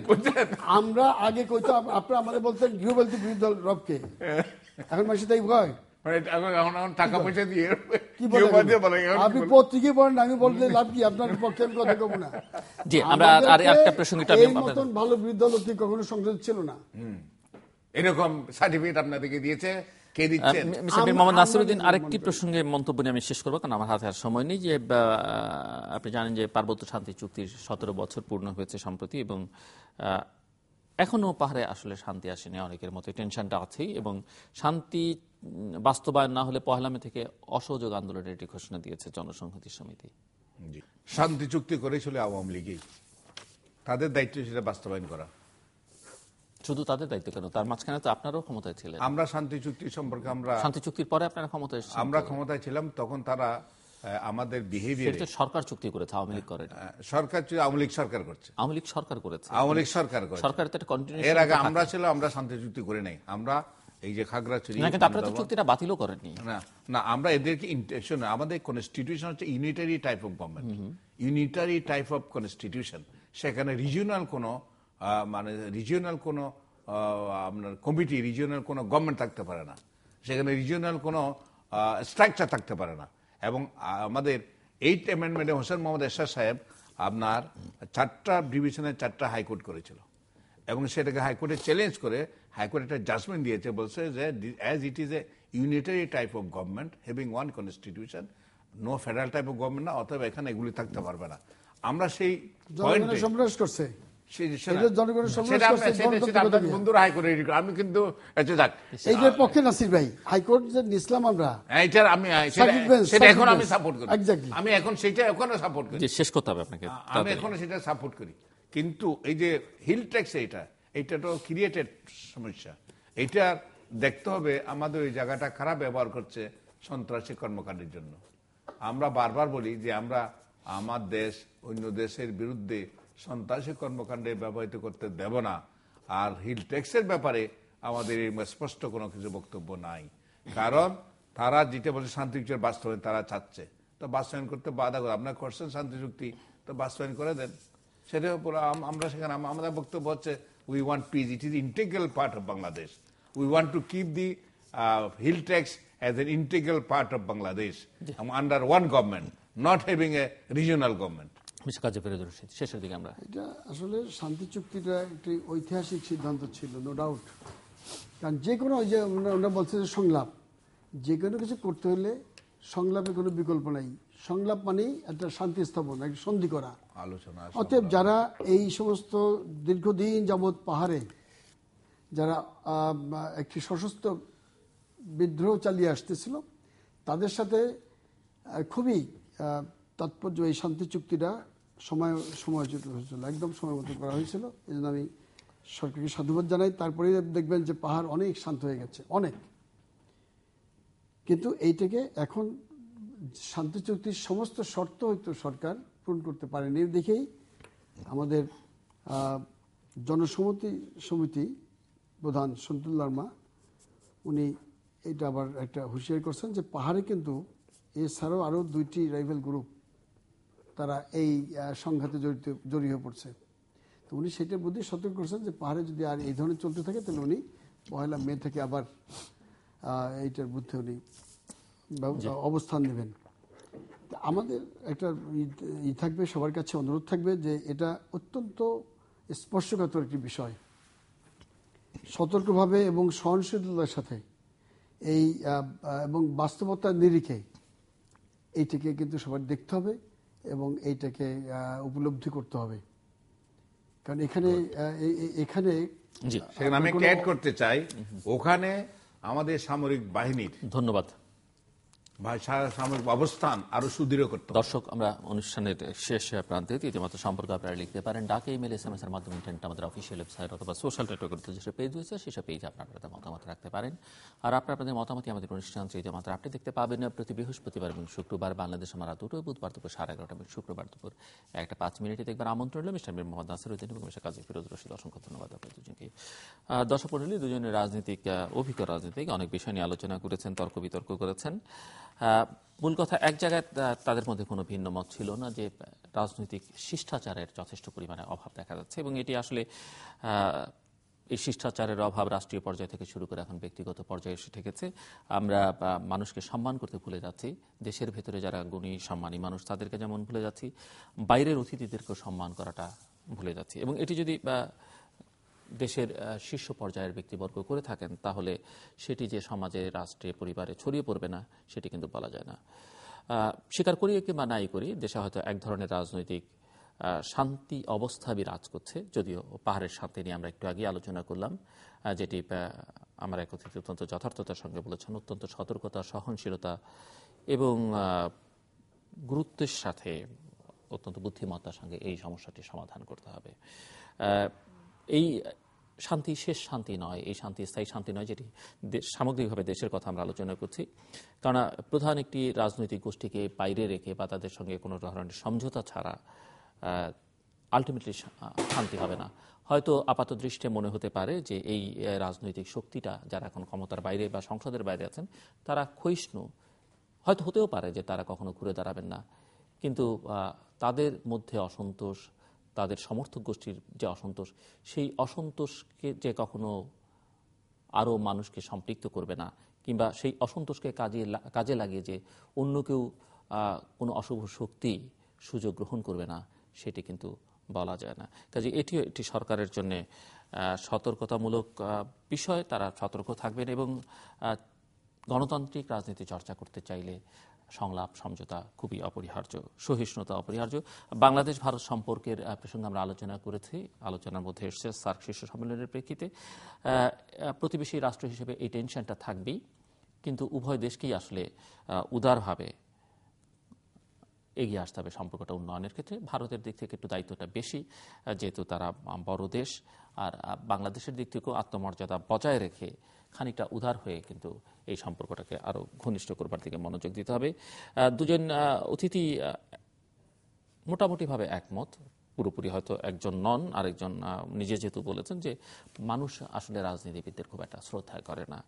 আমরা আগে কইতাম, আপনারা আমাদের বলতেন গৃহবন্দী বিরোধী দল রবকে, এখন মানুষ তাই ভয় টাকা পয়সা দিয়ে আপনি পত্রিকায় পড়েন, আমি বলতে লাভ কি? আপনার পক্ষে আমি কথা কব না। এই মতন ভালো বিরোধী দল কখনো সংসদ ছিল না। এরকম সার্টিফিকেট আপনাদেরকে দিয়েছে কে দিচ্ছেন? মোহাম্মদ নাসিরউদ্দিন, আরেকটি প্রসঙ্গে মন্তব্য নিয়ে আমি শেষ করবো, কারণ আমার হাতে আর সময় নেই। যে আপনি জানেন যে পার্বত্য শান্তি চুক্তির 17 বছর পূর্ণ হয়েছে সম্প্রতি, এবং এখনো পাহাড়ে আসলে শান্তি আসেনি, অনেকের মতো টেনশনটা আছেই, এবং শান্তি বাস্তবায়ন না হলে 1 মে থেকে অসহযোগ আন্দোলনের একটি ঘোষণা দিয়েছে জনসংহতি সমিতি। শান্তি চুক্তি করেছিল আওয়ামী লীগই, তাদের দায়িত্ব সেটা বাস্তবায়ন করা। শুধু তাদের দায়িত্ব কেন, তার মাঝখানে তো আপনারাও ক্ষমতায় ছিলেন। আমরা শান্তি চুক্তি সম্পর্কে, শান্তি চুক্তির পরে আপনারা ক্ষমতায় এসেছেন, আমরা ক্ষমতায় ছিলাম, তখন তারা আমাদের বিহেভিয়ার, সরকার চুক্তি করেছে, আওয়ামী লীগ করেনি। আওয়ামী লীগ সরকার করছে, আওয়ামী লীগ সরকার করেছে, আওয়ামী লীগ সরকার করেছে, সরকারের তো একটা কন্টিনিউশন। এর আগে আমরা ছিলাম, আমরা শান্তি চুক্তি করে নাই। আমরা এই যে খাগড়াছড়ি, কিন্তু আপনারা তো চুক্তিটা বাতিলও করেননি। না আমরা এদেরকে ইন্টেনশন, আমাদের কনস্টিটিউশন হচ্ছে unitary type of government, unitary type of constitution. সেখানে রিজিওনাল কোনো রিজিওনাল কোনো আপনার কমিটি, রিজিওনাল কোনো গভর্নমেন্ট থাকতে পারে না, সেখানে রিজিওনাল কোনো স্ট্রাকচার থাকতে পারে না। এবং আমাদের 8th অ্যামেন্ডমেন্টে হোসেন মোহাম্মদ এরশাদ সাহেব আপনার 4টা ডিভিশনের 4টা হাইকোর্ট করেছিল, এবং সেটাকে হাইকোর্টে চ্যালেঞ্জ করে হাইকোর্ট একটা জাজমেন্ট দিয়েছে, বলছে যে as it is a unitary type of government having one constitution, no federal type of government না, অথবা এখানে এগুলি থাকতে পারবে না। আমরা সেই পয়েন্টে সমাবেশ করছে, আমি কিন্তু পক্ষে নাসির ভাই হাইকোর্ট যে নিছিলাম আমরা, এখন আমি সাপোর্ট করি, আমি এখন সেটা এখনো সাপোর্ট করি, শেষ করতে হবে আপনাকে, আমি এখনো সেটা সাপোর্ট করি। কিন্তু এই যে হিল ট্যাক্স, এইটা তো ক্রিয়েটেড সমস্যা, এইটা দেখতে হবে। আমাদের ওই জায়গাটা খারাপ ব্যবহার করছে সন্ত্রাসী কর্মকাণ্ডের জন্য। আমরা বারবার বলি যে আমরা আমার দেশ অন্য দেশের বিরুদ্ধে সন্ত্রাসী কর্মকাণ্ডে ব্যবহৃত করতে দেব না। আর হিল ট্যাক্সের ব্যাপারে আমাদের স্পষ্ট কোনো কিছু বক্তব্য নাই, কারণ তারা যেটা বলছে শান্তি চুক্তির বাস্তবায়ন তারা চাচ্ছে, তো বাস্তবায়ন করতে বাধা করে আপনারা করছেন শান্তি চুক্তি, তো বাস্তবায়ন করে দেন। সেটার উপর আমরা সেখানে আমাদের বক্তব্য হচ্ছে we want peace, it is integral part of Bangladesh, we want to keep the hill tracts as an integral part of Bangladesh under one government, not having a regional government. শেষের দিকে আমরা এটা আসলে শান্তি চুক্তিটা একটি ঐতিহাসিক সিদ্ধান্ত ছিল, নো ডাউট। কারণ যে কোনো ওই যে ওরা বলছে যে সংলাপ, যে কোনো কিছু করতে হলে সংলাপে কোনো বিকল্প নাই। সংলাপ মানেই একটা শান্তি স্থাপন, একটা সন্ধি করা, আলোচনা। অতএব যারা এই সমস্ত দীর্ঘদিন যাবৎ পাহাড়ে যারা একটি সশস্ত্র বিদ্রোহ চালিয়ে আসতেছিল, তাদের সাথে খুবই তাৎপর্য এই শান্তি চুক্তিটা সময়চ্যুত হয়েছিল, একদম সময় মতো করা হয়েছিল। এই জন্য আমি সরকারকে সাধুবাদ জানাই। তারপরে দেখবেন যে পাহাড় অনেক শান্ত হয়ে গেছে, অনেক। কিন্তু এইটাকে এখন শান্তি চুক্তির সমস্ত শর্ত হয়তো সরকার পূরণ করতে পারেনি, দেখেই আমাদের জনসংহতি সমিতি প্রধান সন্তুল লারমা উনি এটা আবার একটা হুঁশিয়ারি করছেন যে পাহাড়ে কিন্তু এছাড়াও আরও 2টি রাইভেল গ্রুপ তারা এই সংঘাতে জড়িয়ে পড়ছে। তো উনি সেটার বুদ্ধি সতর্ক করছেন যে পাহাড়ে যদি আর এই ধরনের চলতে থাকে তাহলে উনি 1 মে থেকে আবার এইটার বুদ্ধি উনি অবস্থান নেবেন। আমাদের একটা থাকবে, সবার কাছে অনুরোধ থাকবে যে এটা অত্যন্ত স্পর্শকাতর একটি বিষয়, সতর্কভাবে এবং সহনশীলতার সাথে এই এবং বাস্তবতার নিরিখে এইটাকে কিন্তু সবার দেখতে হবে এবং এইটাকে উপলব্ধি করতে হবে। কারণ এখানে আমি অ্যাড করতে চাই, ওখানে আমাদের সামরিক বাহিনীর ধন্যবাদ সামরিক অবস্থান আরো সুদৃঢ় করতে হবে। দর্শক, আমরা অনুষ্ঠানের শেষ প্রান্তে ইতিমধ্যে সম্পর্ক আপনারা লিখতে পারেন ডাকে, ইমেল, SMS এর মাধ্যমে, ইন্টারনেট আমাদের অফিসিয়াল ওয়েবসাইট অথবা সোশ্যাল নেটওয়ার্কের যেসব পেজ রয়েছে সেসব পেজে আপনারা আপনাদের মতামত রাখতে পারেন। আর আপনাদের মতামতই আমাদের অনুষ্ঠান মাত্র আপনি দেখতে পাবেন প্রতি বৃহস্পতিবার এবং শুক্রবার বাংলাদেশ আমার 2টো, বুধবার দুপুর 11:30 এবং শুক্রবার দুপুর 1:05 দেখবার আমন্ত্রণ রইল। মিস্টার মীর মোহাম্মদ নাসিরউদ্দিন এবং মিস্টার কাজী ফিরোজ রশিদ, অসংখ্য ধন্যবাদ আপনাদের দুজনকে। দর্শক মণ্ডলী, দুজনের অভিজ্ঞ রাজনীতিক অনেক বিষয় নিয়ে আলোচনা করেছেন, তর্ক বিতর্ক করেছেন। মূল কথা, এক জায়গায় তাদের মধ্যে কোনো ভিন্ন মত ছিল না যে রাজনৈতিক শিষ্টাচারের যথেষ্ট পরিমাণে অভাব দেখা যাচ্ছে এবং এটি আসলে এই শিষ্টাচারের অভাব রাষ্ট্রীয় পর্যায় থেকে শুরু করে এখন ব্যক্তিগত পর্যায়ে এসে ঠেকেছে। আমরা মানুষকে সম্মান করতে ভুলে যাচ্ছি, দেশের ভেতরে যারা গুণী সম্মানী মানুষ তাদেরকে যেমন ভুলে যাচ্ছি, বাইরের অতিথিদেরকেও সম্মান করাটা ভুলে যাচ্ছি। এবং এটি যদি দেশের শীর্ষ পর্যায়ের ব্যক্তিবর্গ করে থাকেন তাহলে সেটি যে সমাজে, রাষ্ট্রে, পরিবারে ছড়িয়ে পড়বে না সেটি কিন্তু বলা যায় না। স্বীকার করি কিংবা নাই করি, দেশে হয়তো এক ধরনের রাজনৈতিক শান্তি অবস্থা বিরাজ করছে, যদিও পাহাড়ের শান্তি নিয়ে আমরা একটু আগে আলোচনা করলাম, যেটি আমার এক অতিথি অত্যন্ত যথার্থতার সঙ্গে বলেছেন, অত্যন্ত সতর্কতা, সহনশীলতা এবং গুরুত্বের সাথে, অত্যন্ত বুদ্ধিমত্তার সঙ্গে এই সমস্যাটি সমাধান করতে হবে। এই শান্তি শেষ শান্তি নয়, এই শান্তি স্থায়ী শান্তি নয়, যেটি সামগ্রিকভাবে দেশের কথা আমরা আলোচনা করছি। কারণ প্রধান একটি রাজনৈতিক গোষ্ঠীকে বাইরে রেখে বা তাদের সঙ্গে কোনো ধরনের সমঝোতা ছাড়া আলটিমেটলি শান্তি হবে না। হয়তো আপাত দৃষ্টে মনে হতে পারে যে এই রাজনৈতিক শক্তিটা যারা এখন ক্ষমতার বাইরে বা সংসদের বাইরে আছেন তারা ক্ষয়িষ্ণু, হয়তো হতেও পারে যে তারা কখনো ঘুরে দাঁড়াবেন না, কিন্তু তাদের মধ্যে অসন্তোষ, তাদের সমর্থক গোষ্ঠীর যে অসন্তোষ, সেই অসন্তোষকে যে কখনো আরও মানুষকে সম্পৃক্ত করবে না কিংবা সেই অসন্তোষকে কাজে লাগিয়ে যে অন্য কেউ কোনো অশুভ শক্তি সুযোগ গ্রহণ করবে না, সেটি কিন্তু বলা যায় না। কাজে এটিও একটি সরকারের জন্য সতর্কতামূলক বিষয়, তারা সতর্ক থাকবেন এবং গণতান্ত্রিক রাজনীতি চর্চা করতে চাইলে সংলাপ, সমঝোতা খুবই অপরিহার্য, সহিষ্ণুতা অপরিহার্য। বাংলাদেশ ভারত সম্পর্কের প্রসঙ্গে আমরা আলোচনা করেছি, আলোচনার মধ্যে এসেছে সার্ক শীর্ষ সম্মেলনের প্রেক্ষিতে প্রতিবেশী রাষ্ট্র হিসেবে এই টেনশনটা থাকবেই, কিন্তু উভয় দেশকেই আসলে উদারভাবে এগিয়ে আসতে হবে সম্পর্কটা উন্নয়নের ক্ষেত্রে। ভারতের দিক থেকে একটু দায়িত্বটা বেশি, যেহেতু তারা বড় দেশ, আর বাংলাদেশের দিক থেকেও আত্মমর্যাদা বজায় রেখে খানিকটা উদার হয়ে কিন্তু এই সম্পর্কটাকে আরো ঘনিষ্ঠ করবার দিকে মনোযোগ দিতে হবে। দুজন অতিথি মোটামুটিভাবে একমত, পুরোপুরি হয়তো একজন নন, আরেকজন নিজে যেহেতু বলেছেন যে মানুষ আসলে রাজনীতিবিদদের খুব একটা শ্রদ্ধা করে না।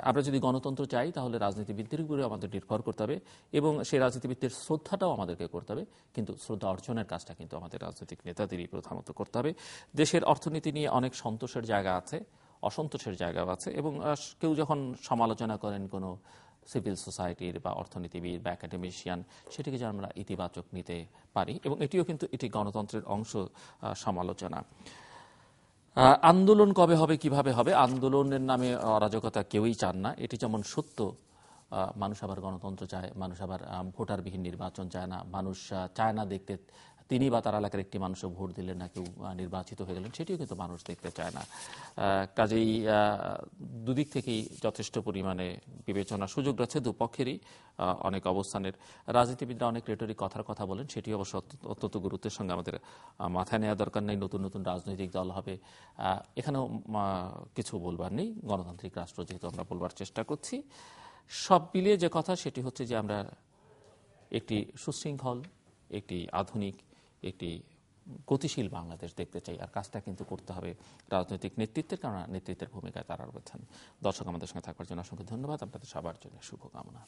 আমরা যদি গণতন্ত্র চাই তাহলে রাজনীতিবিদদের উপরে আমাদের নির্ভর করতে হবে এবং সেই রাজনীতিবিদদের শ্রদ্ধাটাও আমাদেরকে করতে হবে, কিন্তু শ্রদ্ধা অর্জনের কাজটা কিন্তু আমাদের রাজনৈতিক নেতাদেরই প্রধানত করতে হবে। দেশের অর্থনীতি নিয়ে অনেক সন্তোষের জায়গা আছে, অসন্তোষের জায়গাও আছে, এবং কেউ যখন সমালোচনা করেন কোনো সিভিল সোসাইটির বা অর্থনীতিবিদ বা একাডেমিশিয়ান, সেটিকে যেন আমরা ইতিবাচক নিতে পারি, এবং এটিও কিন্তু এটি গণতন্ত্রের অংশ, সমালোচনা। আন্দোলন কবে হবে, কিভাবে হবে? আন্দোলনের নামে অরাজকতা কেউই চান না, এটি যেমন সত্য। মানুষ আবার গণতন্ত্র চায়, মানুষ আবার ভোটারবিহীন নির্বাচন চায় না, মানুষ চায় না দেখতে তিনি বা তার এলাকার একটি মানুষও ভোট দিলেন না, কেউ নির্বাচিত হয়ে গেলেন, সেটিও কিন্তু মানুষ দেখতে চায় না। কাজেই দুদিক থেকেই যথেষ্ট পরিমাণে বিবেচনা সুযোগ রয়েছে, দুপক্ষেরই অনেক অবস্থানের। রাজনীতিবিদরা অনেক রেটরিক কথার কথা বলেন, সেটি অবশ্য অত্যন্ত গুরুত্বের সঙ্গে আমাদের মাথায় নেওয়া দরকার নেই। নতুন নতুন রাজনৈতিক দল হবে, এখানেও কিছু বলবার নেই, গণতান্ত্রিক রাষ্ট্র যেহেতু আমরা বলবার চেষ্টা করছি। সব মিলিয়ে যে কথা সেটি হচ্ছে যে আমরা একটি সুশৃঙ্খল, একটি আধুনিক, একটি গতিশীল বাংলাদেশ দেখতে চাই, আর কাজটা কিন্তু করতে হবে রাজনৈতিক নেতৃত্বের, কারণ নেতৃত্বের ভূমিকায় তারা রয়েছেন। দর্শক, আমাদের সঙ্গে থাকবার জন্য অসংখ্য ধন্যবাদ, আপনাদের সবার জন্য শুভকামনা।